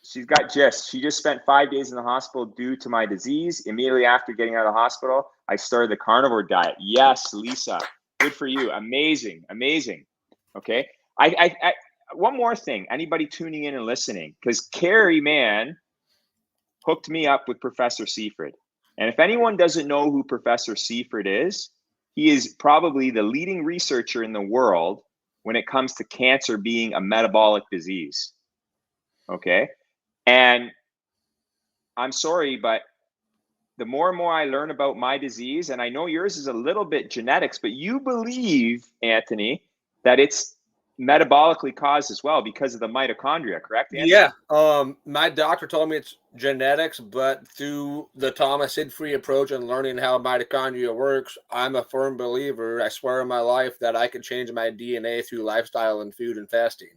She just spent 5 days in the hospital due to my disease. Immediately after getting out of the hospital, I started the carnivore diet. Yes, Lisa. Good for you. Amazing. Okay. I one more thing. Anybody tuning in and listening, because Carrie, man, hooked me up with Professor Seaford. And if anyone doesn't know who Professor Seaford is, he is probably the leading researcher in the world when it comes to cancer being a metabolic disease. Okay. And I'm sorry, but the more and more I learn about my disease, and I know yours is a little bit genetics, but you believe, Anthony, that it's metabolically caused as well because of the mitochondria, correct, Anthony? Yeah. My doctor told me it's genetics, but through the Thomas Sidfree approach and learning how mitochondria works, I'm a firm believer, I swear on my life, that I can change my DNA through lifestyle and food and fasting.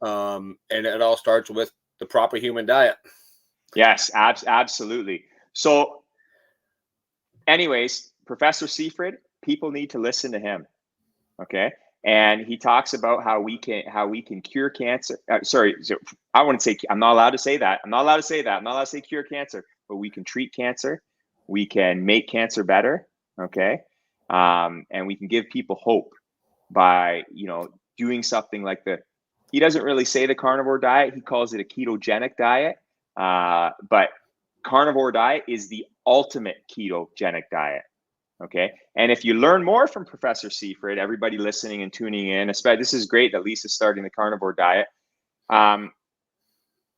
And it all starts with the proper human diet. Yes, absolutely. So anyways, Professor Seifried, people need to listen to him. Okay. And he talks about how we can cure cancer. I wouldn't say, I'm not allowed to say that. I'm not allowed to say cure cancer, but we can treat cancer. We can make cancer better. Okay. And we can give people hope by, doing something like he doesn't really say the carnivore diet. He calls it a ketogenic diet. But carnivore diet is the ultimate ketogenic diet. Okay. And if you learn more from Professor Seifried, everybody listening and tuning in, especially, this is great that Lisa's starting the carnivore diet.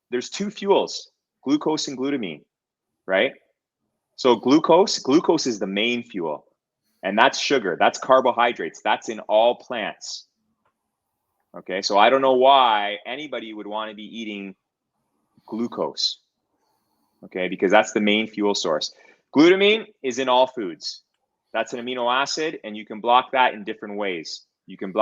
There's two fuels, glucose and glutamine, right? So glucose is the main fuel, and that's sugar, that's carbohydrates, that's in all plants. Okay. So I don't know why anybody would want to be eating glucose. Okay. Because that's the main fuel source. Glutamine is in all foods. That's an amino acid, and you can block that in different ways. You can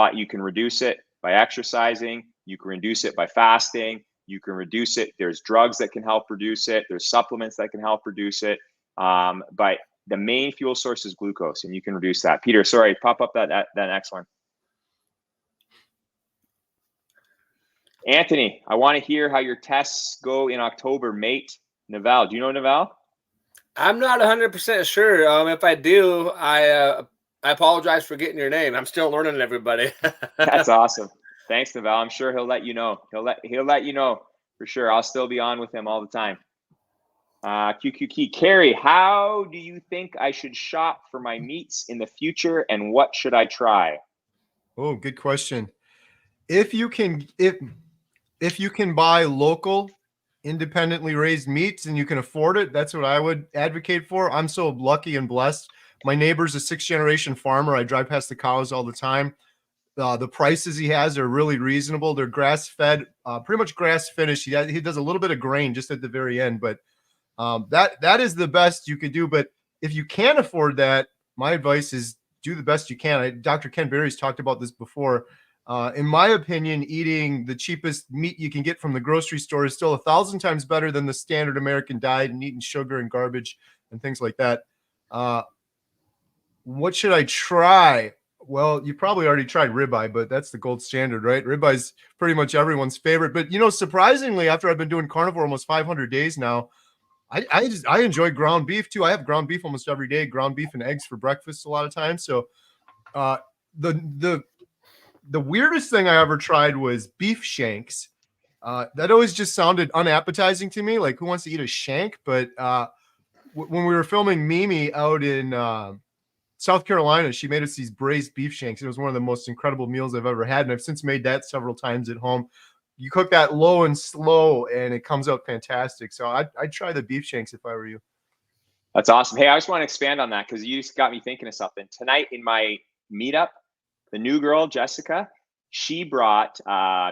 reduce it by exercising. You can reduce it by fasting. You can reduce it. There's drugs that can help reduce it. There's supplements that can help reduce it. But the main fuel source is glucose, and you can reduce that. Peter, sorry, pop up that next one. Anthony, I want to hear how your tests go in October. Mate, Naval, do you know Naval? I'm not 100% sure. If I do, I apologize for getting your name. I'm still learning everybody. That's awesome. Thanks, Naval. I'm sure he'll let you know. He'll let you know for sure. I'll still be on with him all the time. QQQ. Carrie, how do you think I should shop for my meats in the future, and what should I try? Oh, good question. If you can buy local, independently raised meats and you can afford it, that's what I would advocate for. I'm so lucky and blessed. My neighbor's a 6th-generation farmer. I drive past the cows all the time. The prices he has are really reasonable. They're grass-fed, pretty much grass-finished. He does a little bit of grain just at the very end, but that is the best you could do. But if you can't afford that, my advice is do the best you can. Dr. Ken Berry's talked about this before. In my opinion, eating the cheapest meat you can get from the grocery store is still 1,000 times better than the standard American diet and eating sugar and garbage and things like that. What should I try? Well, you probably already tried ribeye, but that's the gold standard, right? Ribeye's pretty much everyone's favorite. But, surprisingly, after I've been doing carnivore almost 500 days now, I enjoy ground beef too. I have ground beef almost every day, ground beef and eggs for breakfast a lot of times. So the weirdest thing I ever tried was beef shanks. That always just sounded unappetizing to me. Like, who wants to eat a shank? But when we were filming Mimi out in South Carolina, she made us these braised beef shanks. It was one of the most incredible meals I've ever had. And I've since made that several times at home. You cook that low and slow, and it comes out fantastic. So I'd try the beef shanks if I were you. That's awesome. Hey, I just want to expand on that because you just got me thinking of something. Tonight in my meetup, the new girl, Jessica, she brought,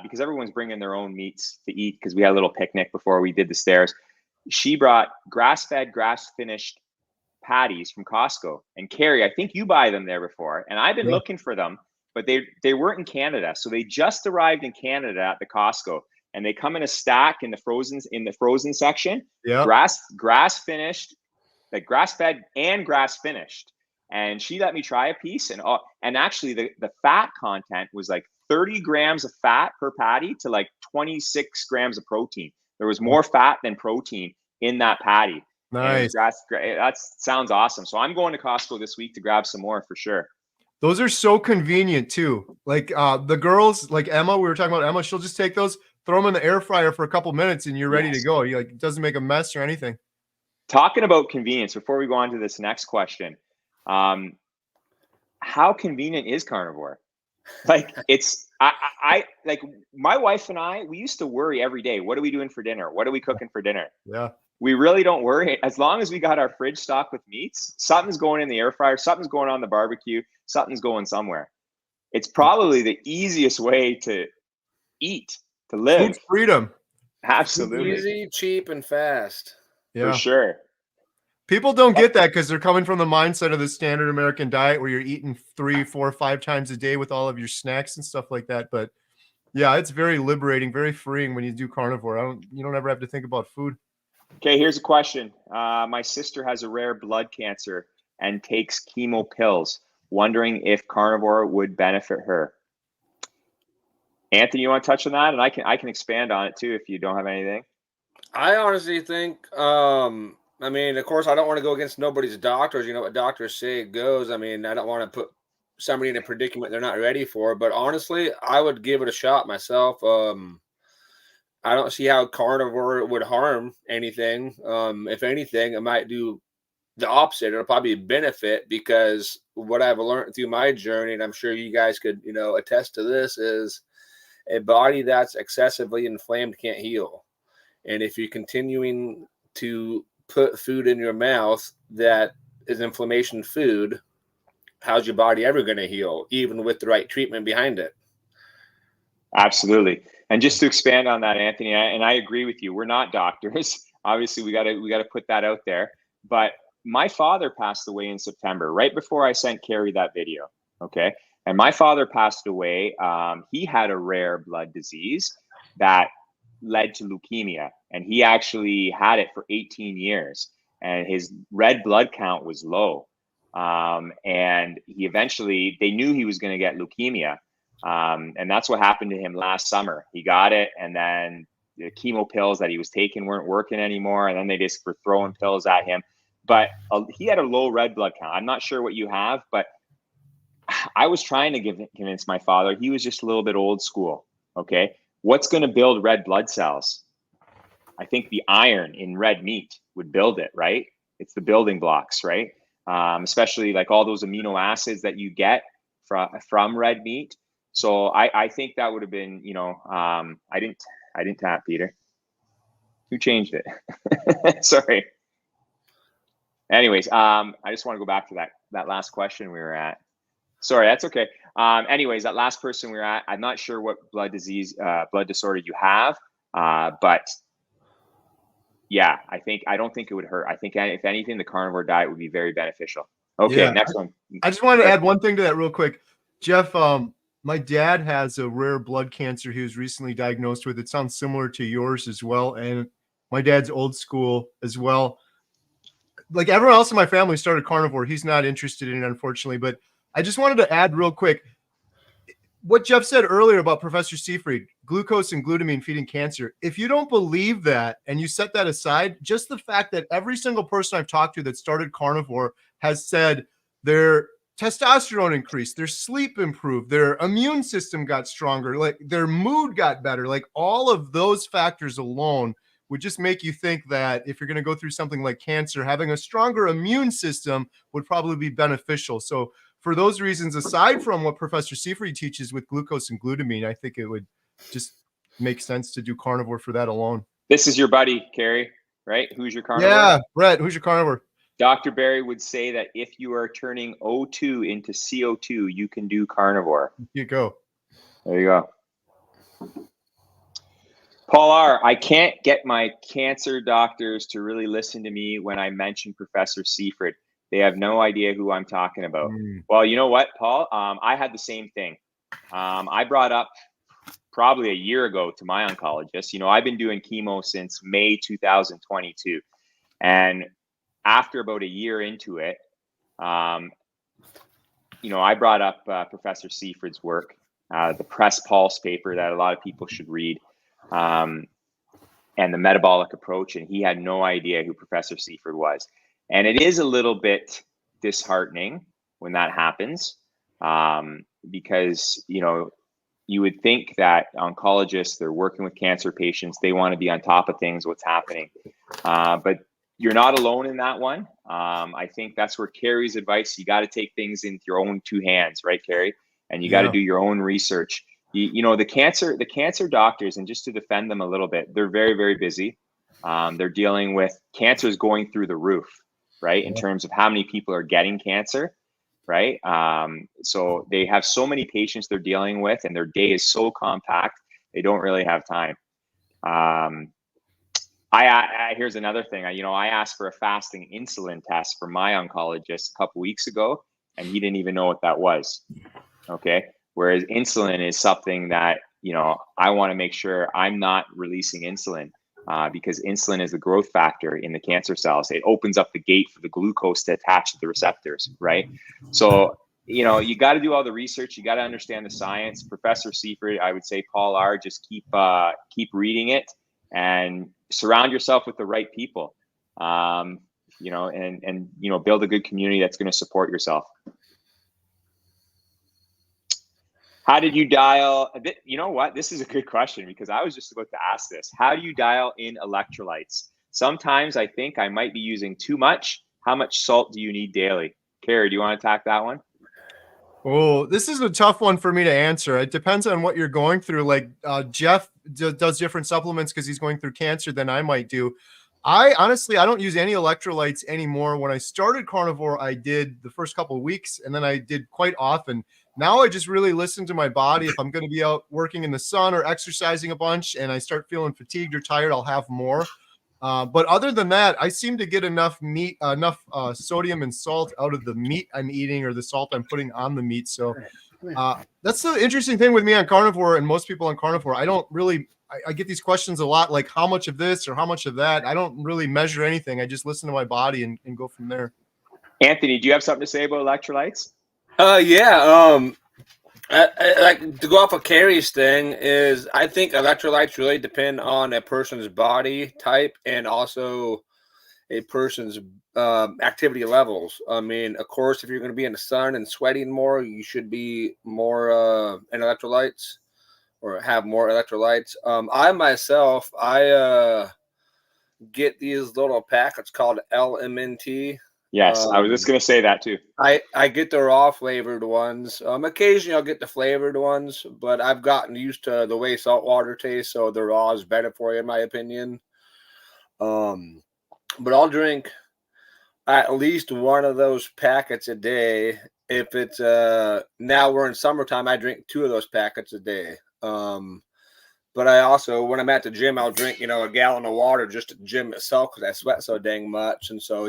because everyone's bringing their own meats to eat because we had a little picnic before we did the stairs. She brought grass-fed, grass-finished patties from Costco. And Carrie, I think you buy them there before. And I've been looking for them, but they weren't in Canada. So they just arrived in Canada at the Costco. And they come in a stack in the frozen section. Yeah. Grass finished, like grass-fed and grass-finished. And she let me try a piece, and actually the fat content was like 30 grams of fat per patty to like 26 grams of protein. There was more fat than protein in that patty. Nice. That sounds awesome. So I'm going to Costco this week to grab some more for sure. Those are so convenient too. Like the girls, like Emma, we were talking about Emma, she'll just take those, throw them in the air fryer for a couple minutes, and you're ready to go. It doesn't make a mess or anything. Talking about convenience, before we go on to this next question, how convenient is carnivore? Like it's I like my wife and I, we used to worry every day. What are we doing for dinner? What are we cooking for dinner? Yeah. We really don't worry. As long as we got our fridge stocked with meats, something's going in the air fryer, something's going on the barbecue, something's going somewhere. It's probably the easiest way to eat, to live. Food freedom. Absolutely. Easy, cheap, and fast. For Yeah. sure. People don't get that because they're coming from the mindset of the standard American diet where you're eating 3, 4, 5 times a day with all of your snacks and stuff like that. But yeah, it's very liberating, very freeing when you do carnivore. You don't ever have to think about food. Okay, here's a question. My sister has a rare blood cancer and takes chemo pills, wondering if carnivore would benefit her. Anthony, you want to touch on that? And I can expand on it too if you don't have anything. I honestly think, I mean, of course, I don't want to go against nobody's doctors. You know what doctors say goes. I mean, I don't want to put somebody in a predicament they're not ready for. But honestly, I would give it a shot myself. I don't see how carnivore would harm anything. If anything, it might do the opposite. It'll probably benefit because what I've learned through my journey, and I'm sure you guys could, attest to this, is a body that's excessively inflamed can't heal. And if you're continuing to put food in your mouth that is inflammation food, how's your body ever going to heal, even with the right treatment behind it? Absolutely. And just to expand on that, Anthony, and I agree with you, we're not doctors. Obviously, we got to put that out there. But my father passed away in September, right before I sent Carrie that video. Okay. And my father passed away. He had a rare blood disease that led to leukemia, and he actually had it for 18 years, and his red blood count was low. And they knew he was going to get leukemia. And that's what happened to him last summer. He got it, and then the chemo pills that he was taking weren't working anymore, and then they just were throwing pills at him. But he had a low red blood count. I'm not sure what you have, but I was trying to convince my father. He was just a little bit old school. Okay. What's going to build red blood cells? I think the iron in red meat would build it, right? It's the building blocks, right? Especially like all those amino acids that you get from red meat. So I think that would have been, I didn't tap Peter. Who changed it? Sorry. Anyways, I just want to go back to that last question we were at. Sorry, that's okay. Anyways, that last person we were at, I'm not sure what blood disorder you have, but yeah, I don't think it would hurt. I think if anything, the carnivore diet would be very beneficial. Okay, Yeah. next one. I just wanted to add one thing to that real quick. Jeff, my dad has a rare blood cancer he was recently diagnosed with. It sounds similar to yours as well. And my dad's old school as well. Like everyone else in my family started carnivore. He's not interested in it, unfortunately. But I just wanted to add real quick what Jeff said earlier about Professor Seyfried, glucose and glutamine feeding cancer. If you don't believe that and you set that aside, just the fact that every single person I've talked to that started carnivore has said their testosterone increased, their sleep improved, their immune system got stronger, like their mood got better, like all of those factors alone would just make you think that if you're going to go through something like cancer, having a stronger immune system would probably be beneficial. So for those reasons, aside from what Professor Seyfried teaches with glucose and glutamine, I think it would just make sense to do carnivore for that alone. This is your buddy, Carrie, right? Who's your carnivore? Yeah, Brett, who's your carnivore? Dr. Barry would say that if you are turning O2 into CO2, you can do carnivore. Here you go. There you go. Paul R., I can't get my cancer doctors to really listen to me when I mention Professor Seyfried. They have no idea who I'm talking about. Well, you know what, Paul? I had the same thing. I brought up probably a year ago to my oncologist. I've been doing chemo since May 2022. And after about a year into it, I brought up Professor Seyfried's work, the Press Pulse paper that a lot of people should read, and the metabolic approach. And he had no idea who Professor Seyfried was. And it is a little bit disheartening when that happens, because, you would think that oncologists, they're working with cancer patients, they want to be on top of things, what's happening. But you're not alone in that one. I think that's where Carrie's advice, you got to take things into your own two hands, right, Carrie? And you got to do your own research. you know, the cancer doctors, and just to defend them a little bit, they're very, very busy. They're dealing with cancers going through the roof, right? In terms of how many people are getting cancer, right? So they have so many patients they're dealing with, and their day is so compact, they don't really have time. Here's another thing. I asked for a fasting insulin test for my oncologist a couple weeks ago, and he didn't even know what that was. Okay. Whereas insulin is something that, I want to make sure I'm not releasing insulin, because insulin is the growth factor in the cancer cells. It opens up the gate for the glucose to attach to the receptors, right? So, you got to do all the research. You got to understand the science. Professor Seifert, I would say, Paul R, just keep reading it and surround yourself with the right people, and build a good community that's going to support yourself. How did you dial? You know what? This is a good question, because I was just about to ask this. How do you dial in electrolytes? Sometimes I think I might be using too much. How much salt do you need daily? Carrie, do you want to attack that one? Oh, this is a tough one for me to answer. It depends on what you're going through. Like Jeff does different supplements because he's going through cancer than I might do. I don't use any electrolytes anymore. When I started Carnivore, I did the first couple of weeks, and then I did quite often. Now I just really listen to my body. If I'm going to be out working in the sun or exercising a bunch and I start feeling fatigued or tired, I'll have more. But other than that, I seem to get enough sodium and salt out of the meat I'm eating, or the salt I'm putting on the meat. So that's the interesting thing with me on Carnivore, and most people on Carnivore. I don't really, I get these questions a lot, like how much of this or how much of that. I don't really measure anything. I just listen to my body and go from there. Anthony, do you have something to say about electrolytes? Yeah. Like, to go off of Carrie's thing, is I think electrolytes really depend on a person's body type and also a person's activity levels. I mean, of course, if you're going to be in the sun and sweating more, you should be more in electrolytes, or have more electrolytes. I myself, get these little packets called LMNT. Yes, I was just going to say that too. I get the raw flavored ones. Occasionally I'll get the flavored ones, but I've gotten used to the way salt water tastes, so the raw is better for you, in my opinion. But I'll drink at least one of those packets a day. If it's now we're in summertime, I drink 2 of those packets a day. But I also, when I'm at the gym, I'll drink, a gallon of water just at the gym itself, because I sweat so dang much. And so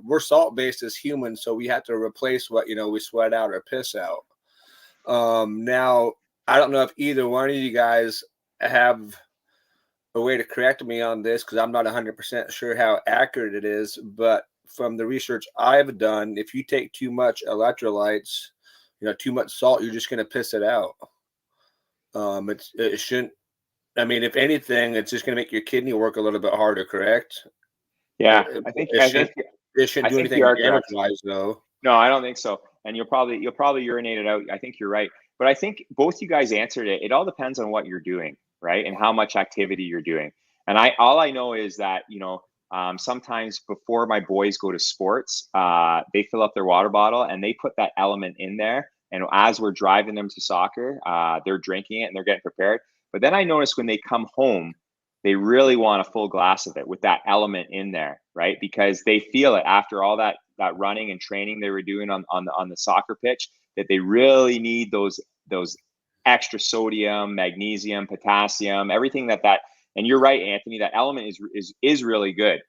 we're salt-based as humans, so we have to replace what, we sweat out or piss out. Now, I don't know if either one of you guys have a way to correct me on this, because I'm not 100% sure how accurate it is. But from the research I've done, if you take too much electrolytes, too much salt, you're just going to piss it out. It shouldn't. I mean, if anything, it's just going to make your kidney work a little bit harder, correct? Yeah, it shouldn't do anything damage-wise, though. No, I don't think so. And you'll probably urinate it out. I think you're right. But I think both you guys answered it. It all depends on what you're doing, right? And how much activity you're doing. And all I know is that, sometimes before my boys go to sports, they fill up their water bottle and they put that element in there. And as we're driving them to soccer, they're drinking it and they're getting prepared. But then I notice when they come home, they really want a full glass of it with that element in there, right? Because they feel it after all that running and training they were doing on the soccer pitch, that they really need those extra sodium, magnesium, potassium, everything that. And you're right, Anthony, that element is really good.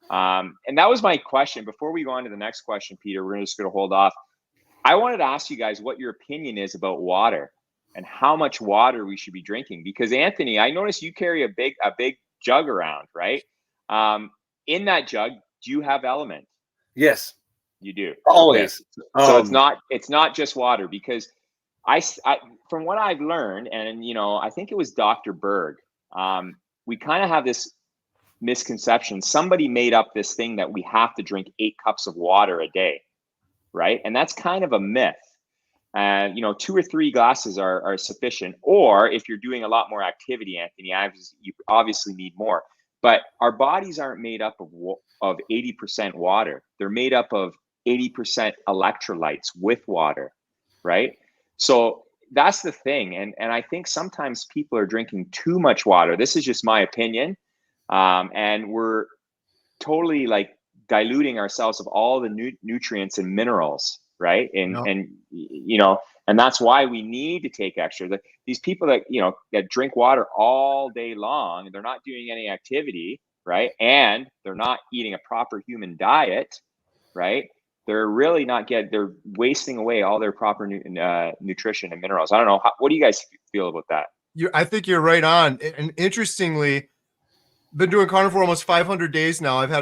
And that was my question. Before we go on to the next question, Peter, we're just going to hold off. I wanted to ask you guys what your opinion is about water and how much water we should be drinking. Because Anthony, I noticed you carry a big jug around, right? In that jug, do you have element? Yes, you do. Always. Okay. So it's not just water, because I from what I've learned, and I think it was Dr. Berg. We kind of have this misconception. Somebody made up this thing that we have to drink 8 cups of water a day, right? And that's kind of a myth. 2 or 3 glasses are sufficient. Or if you're doing a lot more activity, Anthony, you obviously need more. But our bodies aren't made up of 80% water. They're made up of 80% electrolytes with water, right? So, that's the thing. And I think sometimes people are drinking too much water. This is just my opinion. And we're totally like diluting ourselves of all the nutrients and minerals, right? And and that's why we need to take extra. These people that that drink water all day long, they're not doing any activity, right? And they're not eating a proper human diet, right? They're really not they're wasting away all their proper nutrition and minerals. I don't know. What do you guys feel about that? I think you're right on. And interestingly, been doing carnivore almost 500 days now. I've had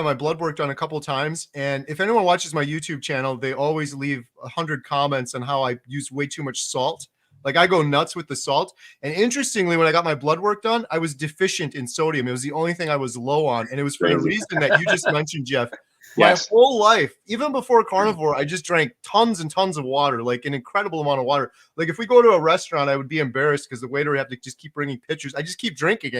my blood work done a couple of times. And if anyone watches my YouTube channel, they always leave 100 comments on how I use way too much salt. Like I go nuts with the salt. And interestingly, when I got my blood work done, I was deficient in sodium. It was the only thing I was low on. And it was for the reason that you just mentioned, Jeff. Yes. My whole life, even before carnivore, I just drank tons and tons of water, like an incredible amount of water. Like if we go to a restaurant, I would be embarrassed because the waiter would have to just keep bringing pitchers. I just keep drinking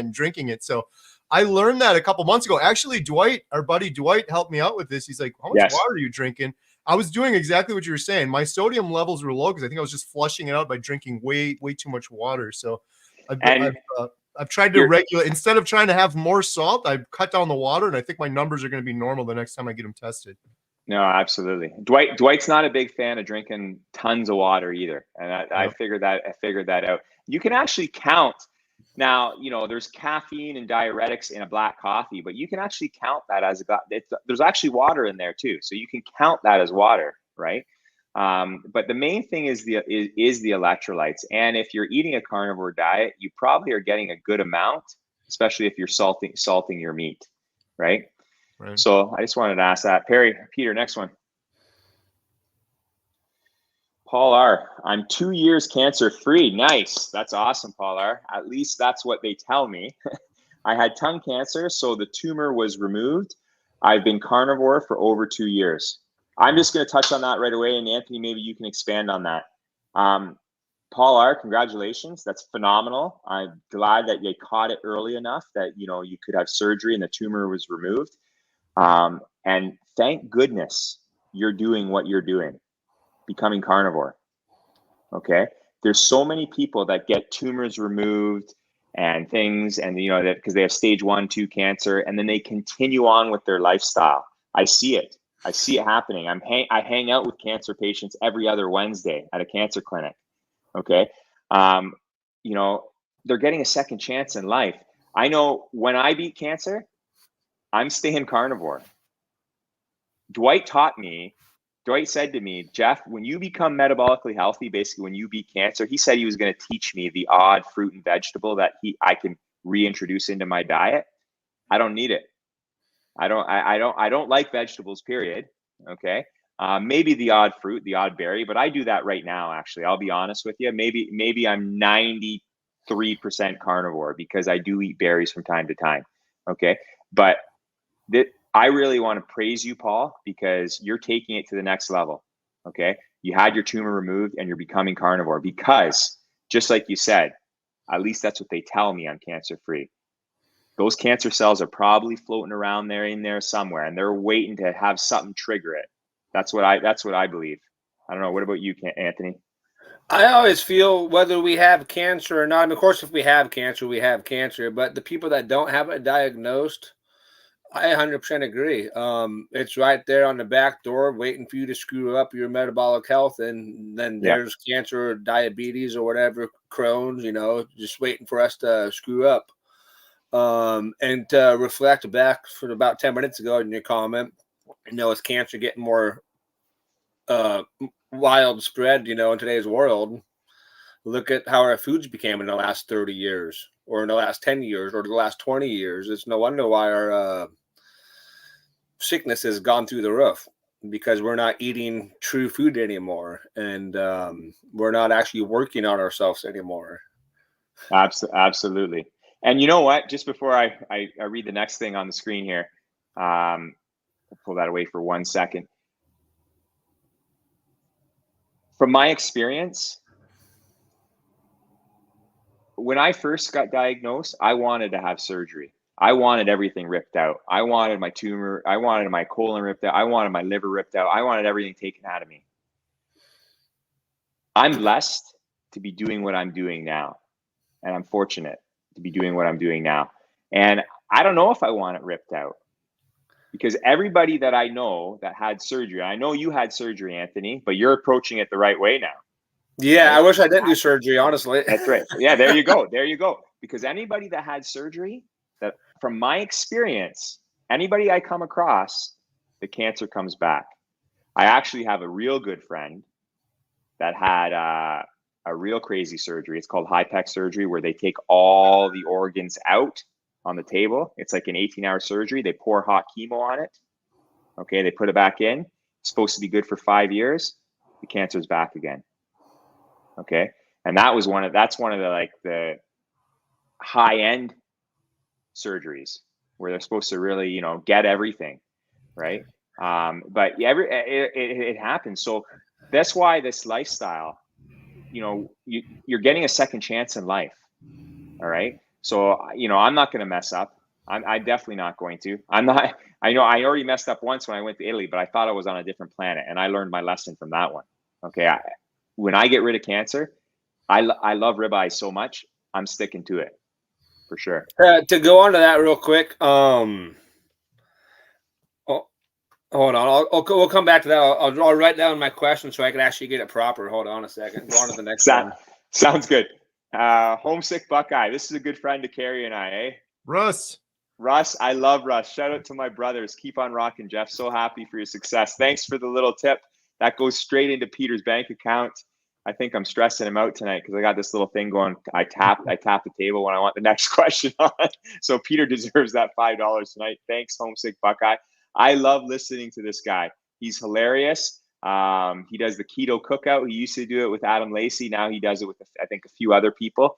it. So I learned that a couple months ago. Actually, Dwight, our buddy Dwight, helped me out with this. He's like, how much water are you drinking? I was doing exactly what you were saying. My sodium levels were low because I think I was just flushing it out by drinking way too much water. So I've tried to regulate. Instead of trying to have more salt, I've cut down the water, and I think my numbers are going to be normal the next time I get them tested. No, absolutely. Dwight's not a big fan of drinking tons of water either, and I figured that out. You can actually count. Now, there's caffeine and diuretics in a black coffee, but you can actually count that as there's actually water in there too, so you can count that as water, right? But the main thing is the electrolytes. And if you're eating a carnivore diet, you probably are getting a good amount, especially if you're salting your meat, right? So I just wanted to ask that. Peter, next one. Paul R. I'm 2 years cancer free. Nice. That's awesome, Paul R. At least that's what they tell me. I had tongue cancer, so the tumor was removed. I've been carnivore for over 2 years. I'm just going to touch on that right away. And Anthony, maybe you can expand on that. Paul R., congratulations. That's phenomenal. I'm glad that you caught it early enough that, you could have surgery and the tumor was removed. And thank goodness you're doing what you're doing, becoming carnivore. Okay. There's so many people that get tumors removed and things, and, that because they have stage 1, 2 cancer, and then they continue on with their lifestyle. I see it happening. I hang out with cancer patients every other Wednesday at a cancer clinic. Okay. They're getting a second chance in life. I know when I beat cancer, I'm staying carnivore. Dwight said to me, Jeff, when you become metabolically healthy, basically when you beat cancer, he said he was going to teach me the odd fruit and vegetable that I can reintroduce into my diet. I don't need it. I don't like vegetables, period. Okay. Maybe the odd fruit, the odd berry, but I do that right now. Actually, I'll be honest with you. Maybe I'm 93% carnivore because I do eat berries from time to time. Okay. But I really want to praise you, Paul, because you're taking it to the next level. Okay. You had your tumor removed and you're becoming carnivore because, just like you said, at least that's what they tell me I'm cancer free. Those cancer cells are probably floating around in there somewhere, and they're waiting to have something trigger it. That's what I believe. I don't know. What about you, Anthony? I always feel whether we have cancer or not. And of course, if we have cancer, we have cancer. But the people that don't have it diagnosed, I 100% agree. It's right there on the back door waiting for you to screw up your metabolic health. And then there's cancer or diabetes or whatever, Crohn's, just waiting for us to screw up. And to reflect back for about 10 minutes ago in your comment, is cancer getting more widespread, in today's world? Look at how our foods became in the last 30 years or in the last 10 years or the last 20 years. It's no wonder why our sickness has gone through the roof, because we're not eating true food anymore, and we're not actually working on ourselves anymore. Absolutely. And you know what? Just before I read the next thing on the screen here, I'll pull that away for 1 second. From my experience, when I first got diagnosed, I wanted to have surgery. I wanted everything ripped out. I wanted my tumor. I wanted my colon ripped out. I wanted my liver ripped out. I wanted everything taken out of me. I'm blessed to be doing what I'm doing now. And I'm fortunate to be doing what I'm doing now. And I don't know if I want it ripped out, because everybody that I know that had surgery, I know you had surgery, Anthony, but you're approaching it the right way now. Yeah, right? I wish I didn't do surgery, honestly. That's right. Yeah, there you go. There you go. Because anybody that had surgery, that from my experience, anybody I come across, the cancer comes back. I actually have a real good friend that had a real crazy surgery. It's called high-pec surgery, where they take all the organs out on the table. It's like an 18-hour surgery. They pour hot chemo on it. Okay, they put it back in. It's supposed to be good for 5 years. The cancer's back again. Okay, and that's one of the high-end surgeries where they're supposed to really, get everything, right? But it happens. So that's why this lifestyle, you're getting a second chance in life. All right. So, I'm not going to mess up. I'm definitely not going to. I'm not. I know I already messed up once when I went to Italy, but I thought I was on a different planet, and I learned my lesson from that one. Okay. When I get rid of cancer, I love ribeye so much. I'm sticking to it for sure. To go on to that real quick. Hold on. We'll come back to that. I'll write down my question so I can actually get it proper. Hold on a second. Go on to the next one. Sounds good. Homesick Buckeye. This is a good friend to Carrie and I, eh? Russ, I love Russ. Shout out to my brothers. Keep on rocking, Jeff. So happy for your success. Thanks for the little tip. That goes straight into Peter's bank account. I think I'm stressing him out tonight because I got this little thing going. I tap the table when I want the next question on. So Peter deserves that $5 tonight. Thanks, Homesick Buckeye. I love listening to this guy. He's hilarious. He does the keto cookout. He used to do it with Adam Lacey. Now he does it with, I think, a few other people.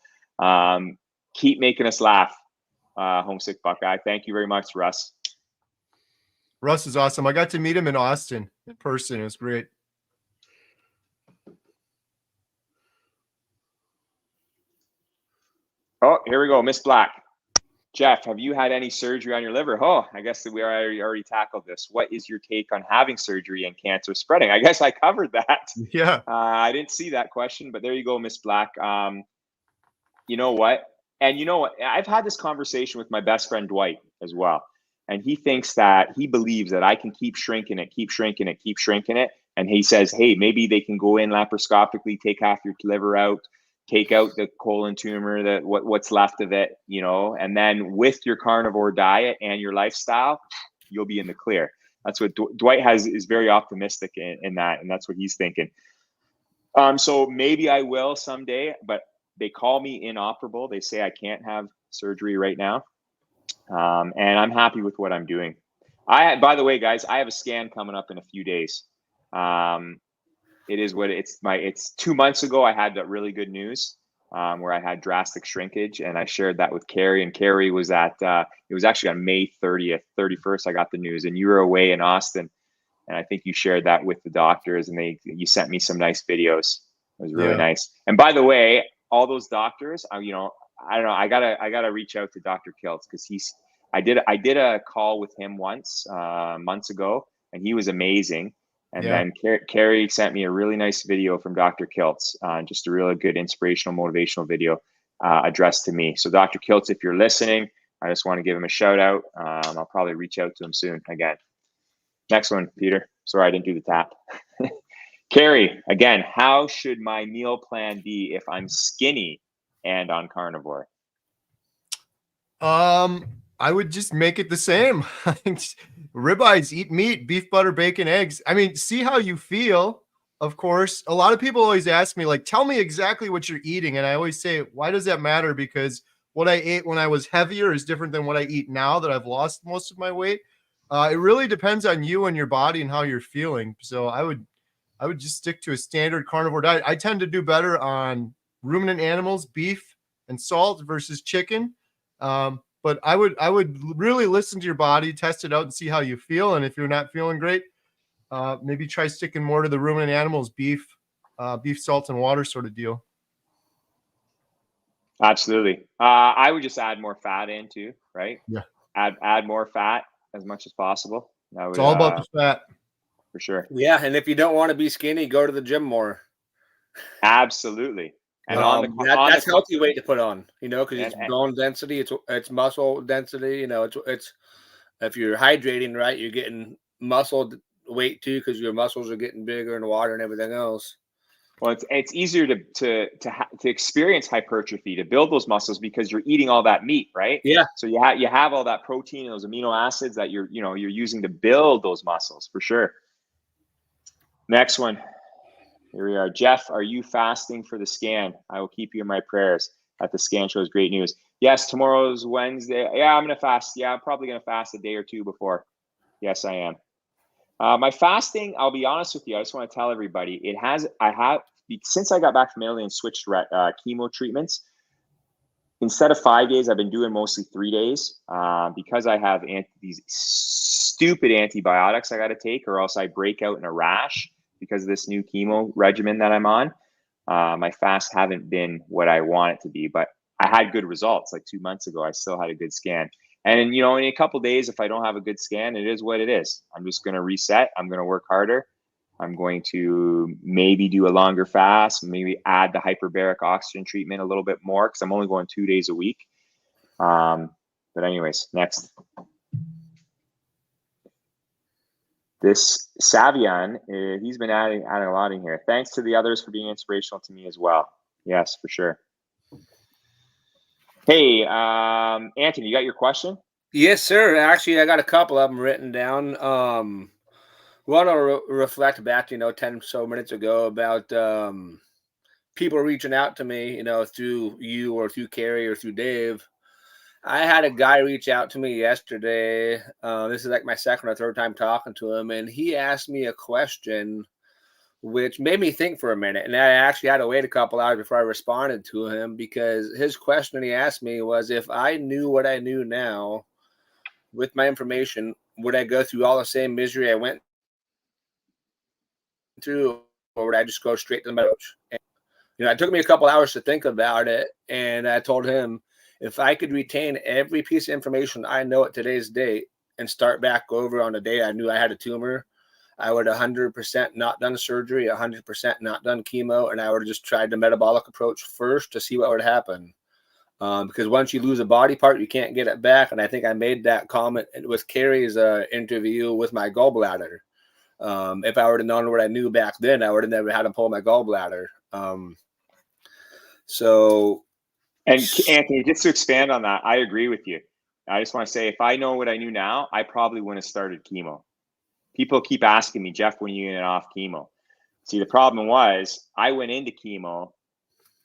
Keep making us laugh, Homesick Buckeye. Thank you very much, Russ. Russ is awesome. I got to meet him in Austin in person. It was great. Oh, here we go. Miss Black. Jeff, have you had any surgery on your liver? Oh, I guess that we already tackled this. What is your take on having surgery and cancer spreading? I guess I covered that. Yeah. I didn't see that question, but there you go, Miss Black. You know what? And you know what? I've had this conversation with my best friend, Dwight, as well. And he believes that I can keep shrinking it. And he says, hey, maybe they can go in laparoscopically, take half your liver out, take out the colon tumor, what's left of it, and then with your carnivore diet and your lifestyle, you'll be in the clear. That's what Dwight is very optimistic in that, and that's what he's thinking. So maybe I will someday, but they call me inoperable. They say I can't have surgery right now, and I'm happy with what I'm doing. By the way, guys, I have a scan coming up in a few days. It is what it's 2 months ago. I had that really good news where I had drastic shrinkage, and I shared that with Carrie. And Carrie was it was actually on May 30th, 31st. I got the news, and you were away in Austin, and I think you shared that with the doctors, and you sent me some nice videos. It was really nice. And by the way, all those doctors, I don't know. I gotta reach out to Dr. Kiltz because I did a call with him once months ago, and he was amazing. And then Carrie sent me a really nice video from Dr. Kiltz, just a really good inspirational, motivational video addressed to me. So Dr. Kiltz, if you're listening, I just want to give him a shout out. I'll probably reach out to him soon again. Next one, Peter. Sorry, I didn't do the tap. Carrie, again, how should my meal plan be if I'm skinny and on carnivore? I would just make it the same. Ribeyes, eat meat, beef, butter, bacon, eggs. I mean, see how you feel. Of course, a lot of people always ask me, like, tell me exactly what you're eating. And I always say, why does that matter? Because what I ate when I was heavier is different than what I eat now that I've lost most of my weight. It really depends on you and your body and how you're feeling. So I would just stick to a standard carnivore diet. I tend to do better on ruminant animals, beef and salt versus chicken. But I would really listen to your body, test it out, and see how you feel. And if you're not feeling great, maybe try sticking more to the ruminant animals, beef, salt, and water sort of deal. Absolutely. I would just add more fat in too, right? Yeah. Add more fat as much as possible. It's all about the fat. For sure. Yeah, and if you don't want to be skinny, go to the gym more. Absolutely. And that's healthy weight to put on, you know, because it's and bone density, it's muscle density, you know, it's if you're hydrating right, you're getting muscle weight too, because your muscles are getting bigger in the water and everything else. well, it's easier to experience hypertrophy, to build those muscles, because you're eating all that meat, right? Yeah. So you have all that protein and those amino acids that you're using to build those muscles for sure. Next one. Here we are. Jeff, are you fasting for the scan? I will keep you in my prayers. At the scan shows great news. Yes, tomorrow's Wednesday. Yeah, I'm gonna fast. Yeah, I'm probably gonna fast a day or two before. Yes, I am. My fasting, I'll be honest with you, I just want to tell everybody, since I got back from Italy and switched chemo treatments, instead of 5 days, I've been doing mostly 3 days, because I have these stupid antibiotics I got to take, or else I break out in a rash because of this new chemo regimen that I'm on. My fasts haven't been what I want it to be, but I had good results. Like 2 months ago, I still had a good scan. And, in a couple of days, if I don't have a good scan, it is what it is. I'm just going to reset. I'm going to work harder. I'm going to maybe do a longer fast, maybe add the hyperbaric oxygen treatment a little bit more, because I'm only going 2 days a week. But anyways, next. This Savion, he's been adding a lot in here. Thanks to the others for being inspirational to me as well. Yes, for sure. Hey, Anthony, you got your question? Yes, sir. Actually, I got a couple of them written down. Want to reflect back, 10 so minutes ago about people reaching out to me, through you or through Carrie or through Dave. I had a guy reach out to me yesterday. This is like my second or third time talking to him, and he asked me a question which made me think for a minute. And I actually had to wait a couple hours before I responded to him, because his question he asked me was, if I knew what I knew now with my information, would I go through all the same misery I went through, or would I just go straight to the medical? And, it took me a couple hours to think about it, and I told him, if I could retain every piece of information I know at today's date and start back over on the day I knew I had a tumor, I would 100% not done surgery, 100% not done chemo, and I would have just tried the metabolic approach first to see what would happen. Because once you lose a body part, you can't get it back. And I think I made that comment with Carrie's interview with my gallbladder. If I would have known what I knew back then, I would have never had to pull my gallbladder. And Anthony, just to expand on that, I agree with you. I just want to say, if I know what I knew now, I probably wouldn't have started chemo. People keep asking me, Jeff, when are you going off chemo? See, the problem was I went into chemo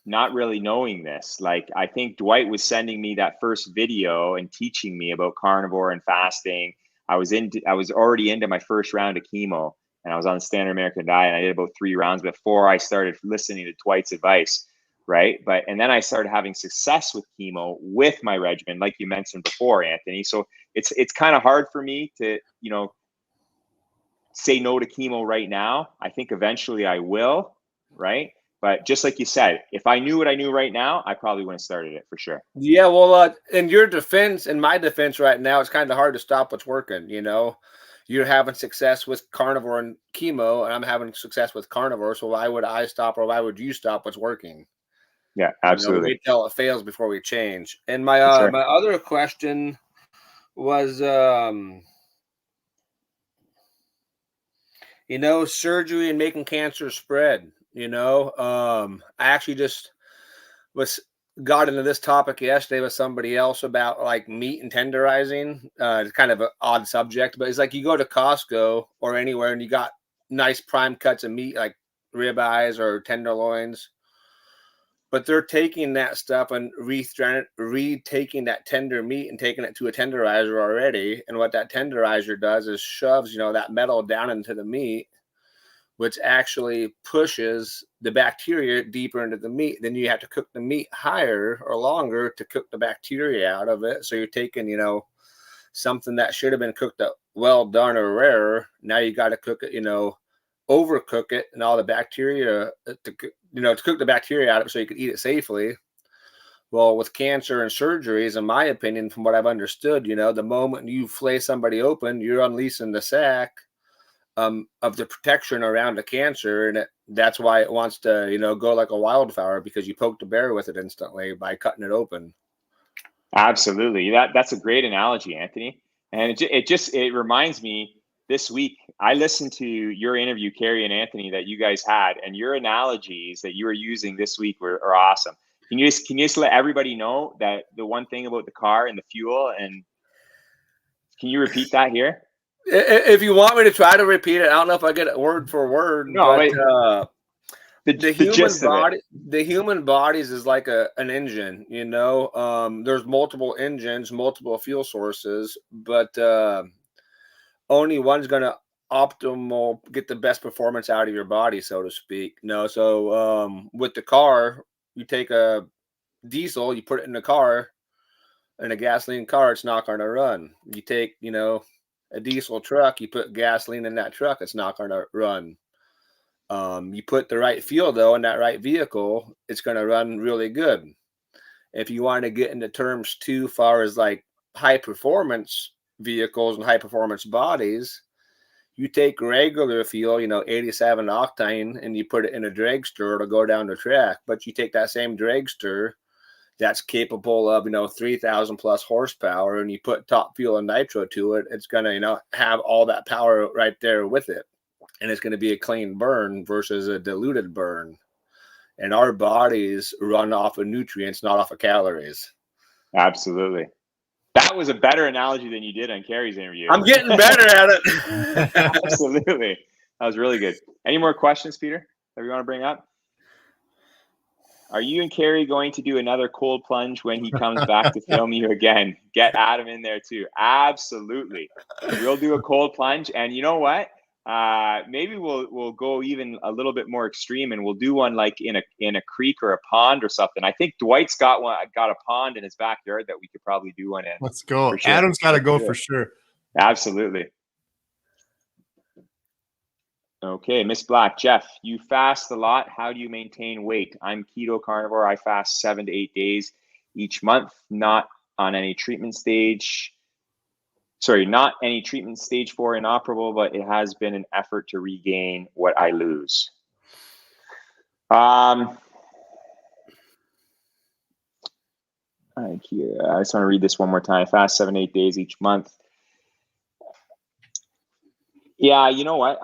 not really knowing this. Like, I think Dwight was sending me that first video and teaching me about carnivore and fasting. I was already into my first round of chemo, and I was on the standard American diet, and I did about 3 rounds before I started listening to Dwight's advice. Right. And then I started having success with chemo with my regimen, like you mentioned before, Anthony. So it's kind of hard for me to, say no to chemo right now. I think eventually I will. Right. But just like you said, if I knew what I knew right now, I probably wouldn't have started it for sure. Yeah. Well, in your defense, in my defense right now, it's kind of hard to stop what's working. You're having success with carnivore and chemo, and I'm having success with carnivore. So why would I stop, or why would you stop what's working? Yeah, absolutely. We wait till it fails before we change. And my sure. my other question was, surgery and making cancer spread. I actually just got into this topic yesterday with somebody else about like meat and tenderizing. It's kind of an odd subject, but it's like you go to Costco or anywhere and you got nice prime cuts of meat like ribeyes or tenderloins. But they're taking that stuff and retaking that tender meat and taking it to a tenderizer already. And what that tenderizer does is shoves, that metal down into the meat, which actually pushes the bacteria deeper into the meat. Then you have to cook the meat higher or longer to cook the bacteria out of it. So you're taking, something that should have been cooked up well done or rare. Now you got to cook it, overcook it and all the bacteria to cook the bacteria out of it so you could eat it safely. Well, with cancer and surgeries, in my opinion, from what I've understood, the moment you flay somebody open, you're unleashing the sac of the protection around the cancer, and that's why it wants to, go like a wildfire, because you poke the bear with it instantly by cutting it open. Absolutely. That's a great analogy, Anthony. And it reminds me, this week I listened to your interview, Carrie and Anthony, that you guys had, and your analogies that you were using this week are awesome. Can you just let everybody know that the one thing about the car and the fuel, and can you repeat that here? If you want me to try to repeat it, I don't know if I get it word for word. No, but the human body, the human bodies is like an engine. There's multiple engines, multiple fuel sources, but only one's gonna get the best performance out of your body, so to speak. So with the car, you take a diesel, you put it in the car, in a gasoline car, it's not going to run. You take, a diesel truck, you put gasoline in that truck, it's not going to run. You put the right fuel, though, in that right vehicle, it's going to run really good. If you want to get into terms too far as like high performance vehicles and high performance bodies, you take regular fuel, 87 octane, and you put it in a dragster to go down the track. But you take that same dragster that's capable of 3,000 plus horsepower, and you put top fuel and nitro to it, it's going to have all that power right there with it, and it's going to be a clean burn versus a diluted burn. And our bodies run off of nutrients, not off of calories. Absolutely. That was a better analogy than you did on Carrie's interview. I'm getting better at it. Absolutely. That was really good. Any more questions, Peter, that you want to bring up? Are you and Carrie going to do another cold plunge when he comes back to film you again? Get Adam in there too. Absolutely. We'll do a cold plunge. And you know what? Maybe we'll go even a little bit more extreme, and we'll do one like in a creek or a pond or something. I think Dwight's got a pond in his backyard that we could probably do one in. Let's go. Sure. Adam's got to go for sure. Absolutely. Okay, Miss Black. Jeff, you fast a lot. How do you maintain weight? I'm keto carnivore. I fast 7 to 8 days each month, not any treatment stage 4 inoperable, but it has been an effort to regain what I lose. I just want to read this one more time. I fast 7 to 8 days each month. Yeah, you know what?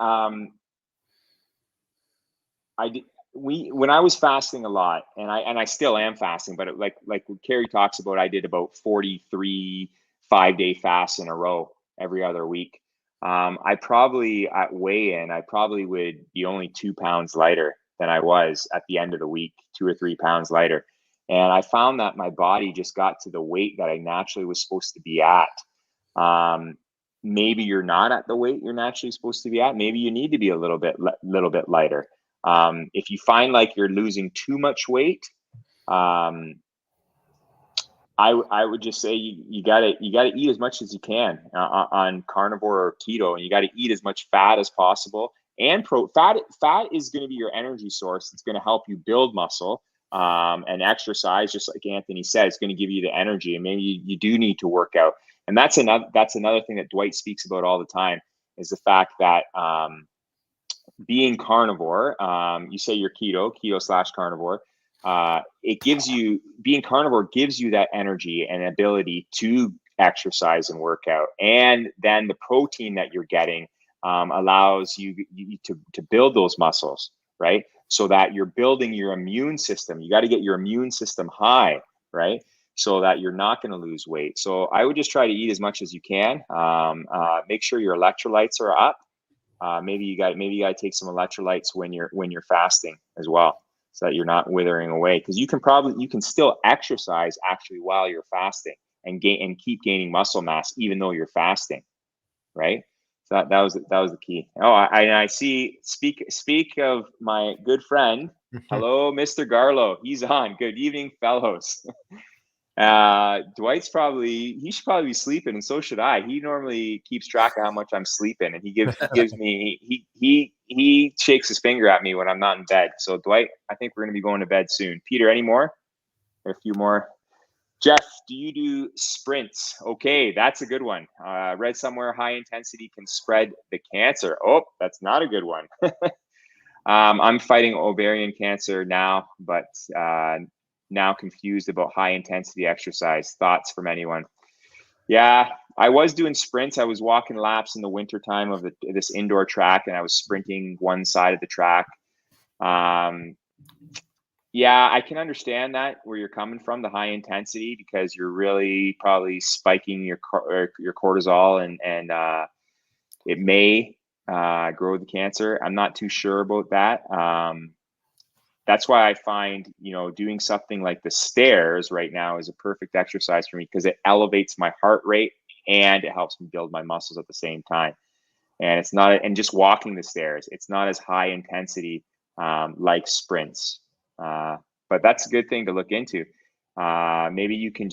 When I was fasting a lot, and I still am fasting, but like Carrie talks about, I did about 43 5-day fasts in a row every other week. I probably at weigh-in, I probably would be only 2 pounds lighter than I was at the end of the week, 2 or 3 pounds lighter. And I found that my body just got to the weight that I naturally was supposed to be at. Maybe you're not at the weight you're naturally supposed to be at. Maybe you need to be a little bit lighter. If you find like you're losing too much weight, I would just say you gotta eat as much as you can on carnivore or keto, and you got to eat as much fat as possible. And fat is going to be your energy source. It's going to help you build muscle, and exercise. Just like Anthony said, it's going to give you the energy, and maybe you do need to work out. And that's another thing that Dwight speaks about all the time, is the fact that being carnivore, you say you're keto/carnivore. Being carnivore gives you that energy and ability to exercise and work out. And then the protein that you're getting allows you to build those muscles, right? So that you're building your immune system. You got to get your immune system high, right? So that you're not going to lose weight. So I would just try to eat as much as you can. Make sure your electrolytes are up. Maybe you got to take some electrolytes when you're fasting as well, so that you're not withering away. Because you can still exercise actually while you're fasting and keep gaining muscle mass even though you're fasting, right? So that was the key. Oh, I see. Speak of my good friend. Hello, Mr. Garlow. He's on. Good evening, fellows. Dwight's he should probably be sleeping, and so should I. He normally keeps track of how much I'm sleeping, and he gives me he shakes his finger at me when I'm not in bed. So Dwight, I think we're gonna be going to bed soon. Peter, any more? Or a few more? Jeff, do you do sprints? Okay, that's a good one. Read somewhere high intensity can spread the cancer. Oh, that's not a good one. I'm fighting ovarian cancer now, but now confused about high intensity exercise. Thoughts from anyone? Yeah, I was doing sprints. I was walking laps in the wintertime of this indoor track, and I was sprinting one side of the track. Yeah, I can understand that where you're coming from, the high intensity, because you're really probably spiking your cortisol, and it may grow the cancer. I'm not too sure about that. That's why I find, doing something like the stairs right now is a perfect exercise for me, because it elevates my heart rate and it helps me build my muscles at the same time. And it's not, and just walking the stairs, it's not as high intensity like sprints. But that's a good thing to look into. Maybe you can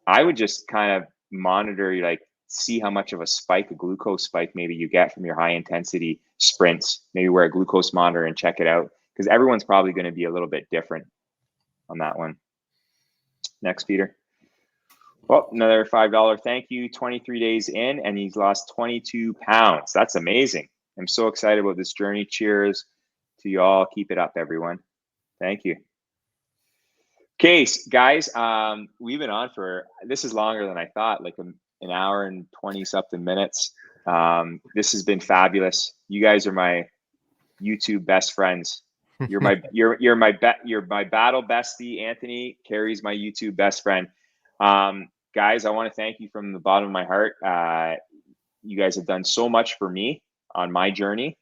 I would just kind of monitor, like, see how much of a spike, a glucose spike maybe you get from your high intensity sprints. Maybe wear a glucose monitor and check it out, because everyone's probably going to be a little bit different on that one. Next, Peter. Well, another $5 thank you. 23 days in, and he's lost 22 pounds. That's amazing. I'm so excited about this journey. Cheers to y'all. Keep it up, everyone. Thank you. Okay, guys, we've been on this is longer than I thought, like an hour and 20 something minutes. This has been fabulous. You guys are my YouTube best friends. You're my battle bestie. Anthony Carey's my YouTube best friend. Guys, I want to thank you from the bottom of my heart. You guys have done so much for me on my journey.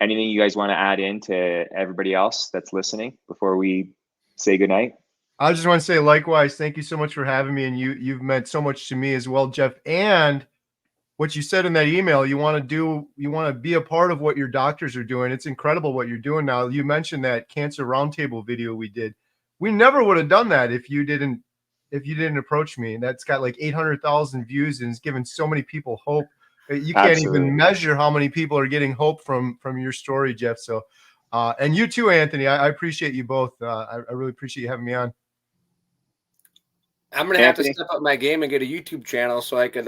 Anything you guys want to add in to everybody else that's listening before we say goodnight? I just want to say likewise, thank you so much for having me. And you've meant so much to me as well, Jeff. And what you said in that email, you want to be a part of what your doctors are doing. It's incredible what you're doing now. You mentioned that cancer roundtable video we did. We never would have done that if you didn't approach me. And that's got like 800,000 views and it's given so many people hope. You can't even measure how many people are getting hope from your story, Jeff. So, and you too, Anthony. I appreciate you both. I really appreciate you having me on. I'm going to have to step up my game and get a YouTube channel so I could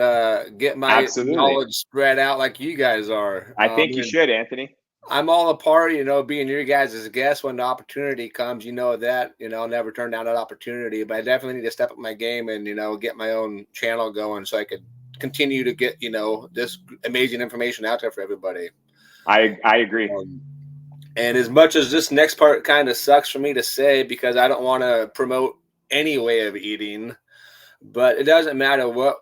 get my knowledge spread out like you guys are. I think you should, Anthony. I'm all a part, being your guys' guest when the opportunity comes. That, I'll never turn down that opportunity. But I definitely need to step up my game and, get my own channel going so I could continue to get, this amazing information out there for everybody. I agree. And as much as this next part kind of sucks for me to say, because I don't want to promote any way of eating, but it doesn't matter what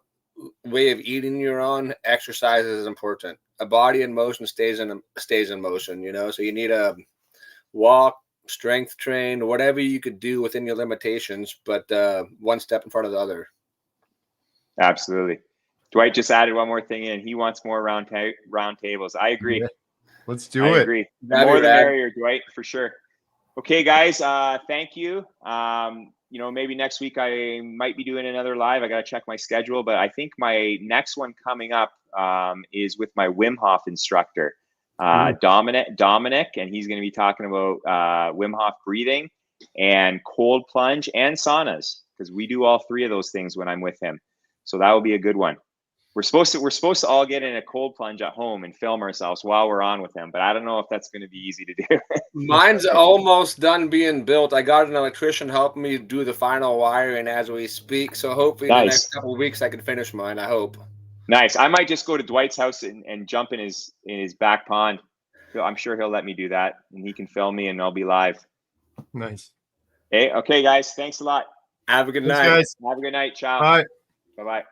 way of eating you're on, exercise is important. A body in motion stays in motion, so you need a walk, strength train, whatever you could do within your limitations, but one step in front of the other. Absolutely. Dwight just added one more thing in. He wants more round tables. I agree. Yeah. Let's do it. I agree. The more the merrier, Dwight, for sure. Okay, guys, thank you. Maybe next week I might be doing another live. I got to check my schedule, but I think my next one coming up is with my Wim Hof instructor, Dominic, and he's going to be talking about Wim Hof breathing and cold plunge and saunas, because we do all three of those things when I'm with him. So that will be a good one. We're supposed to all get in a cold plunge at home and film ourselves while we're on with him, but I don't know if that's going to be easy to do. Mine's almost done being built. I got an electrician helping me do the final wiring as we speak, so hopefully in the next couple of weeks I can finish mine. I hope. Nice. I might just go to Dwight's house and jump in his back pond. I'm sure he'll let me do that, and he can film me, and I'll be live. Nice. Hey, okay, guys. Thanks a lot. Have a good Thanks, night. Guys. Have a good night. Ciao. Bye. Bye-bye.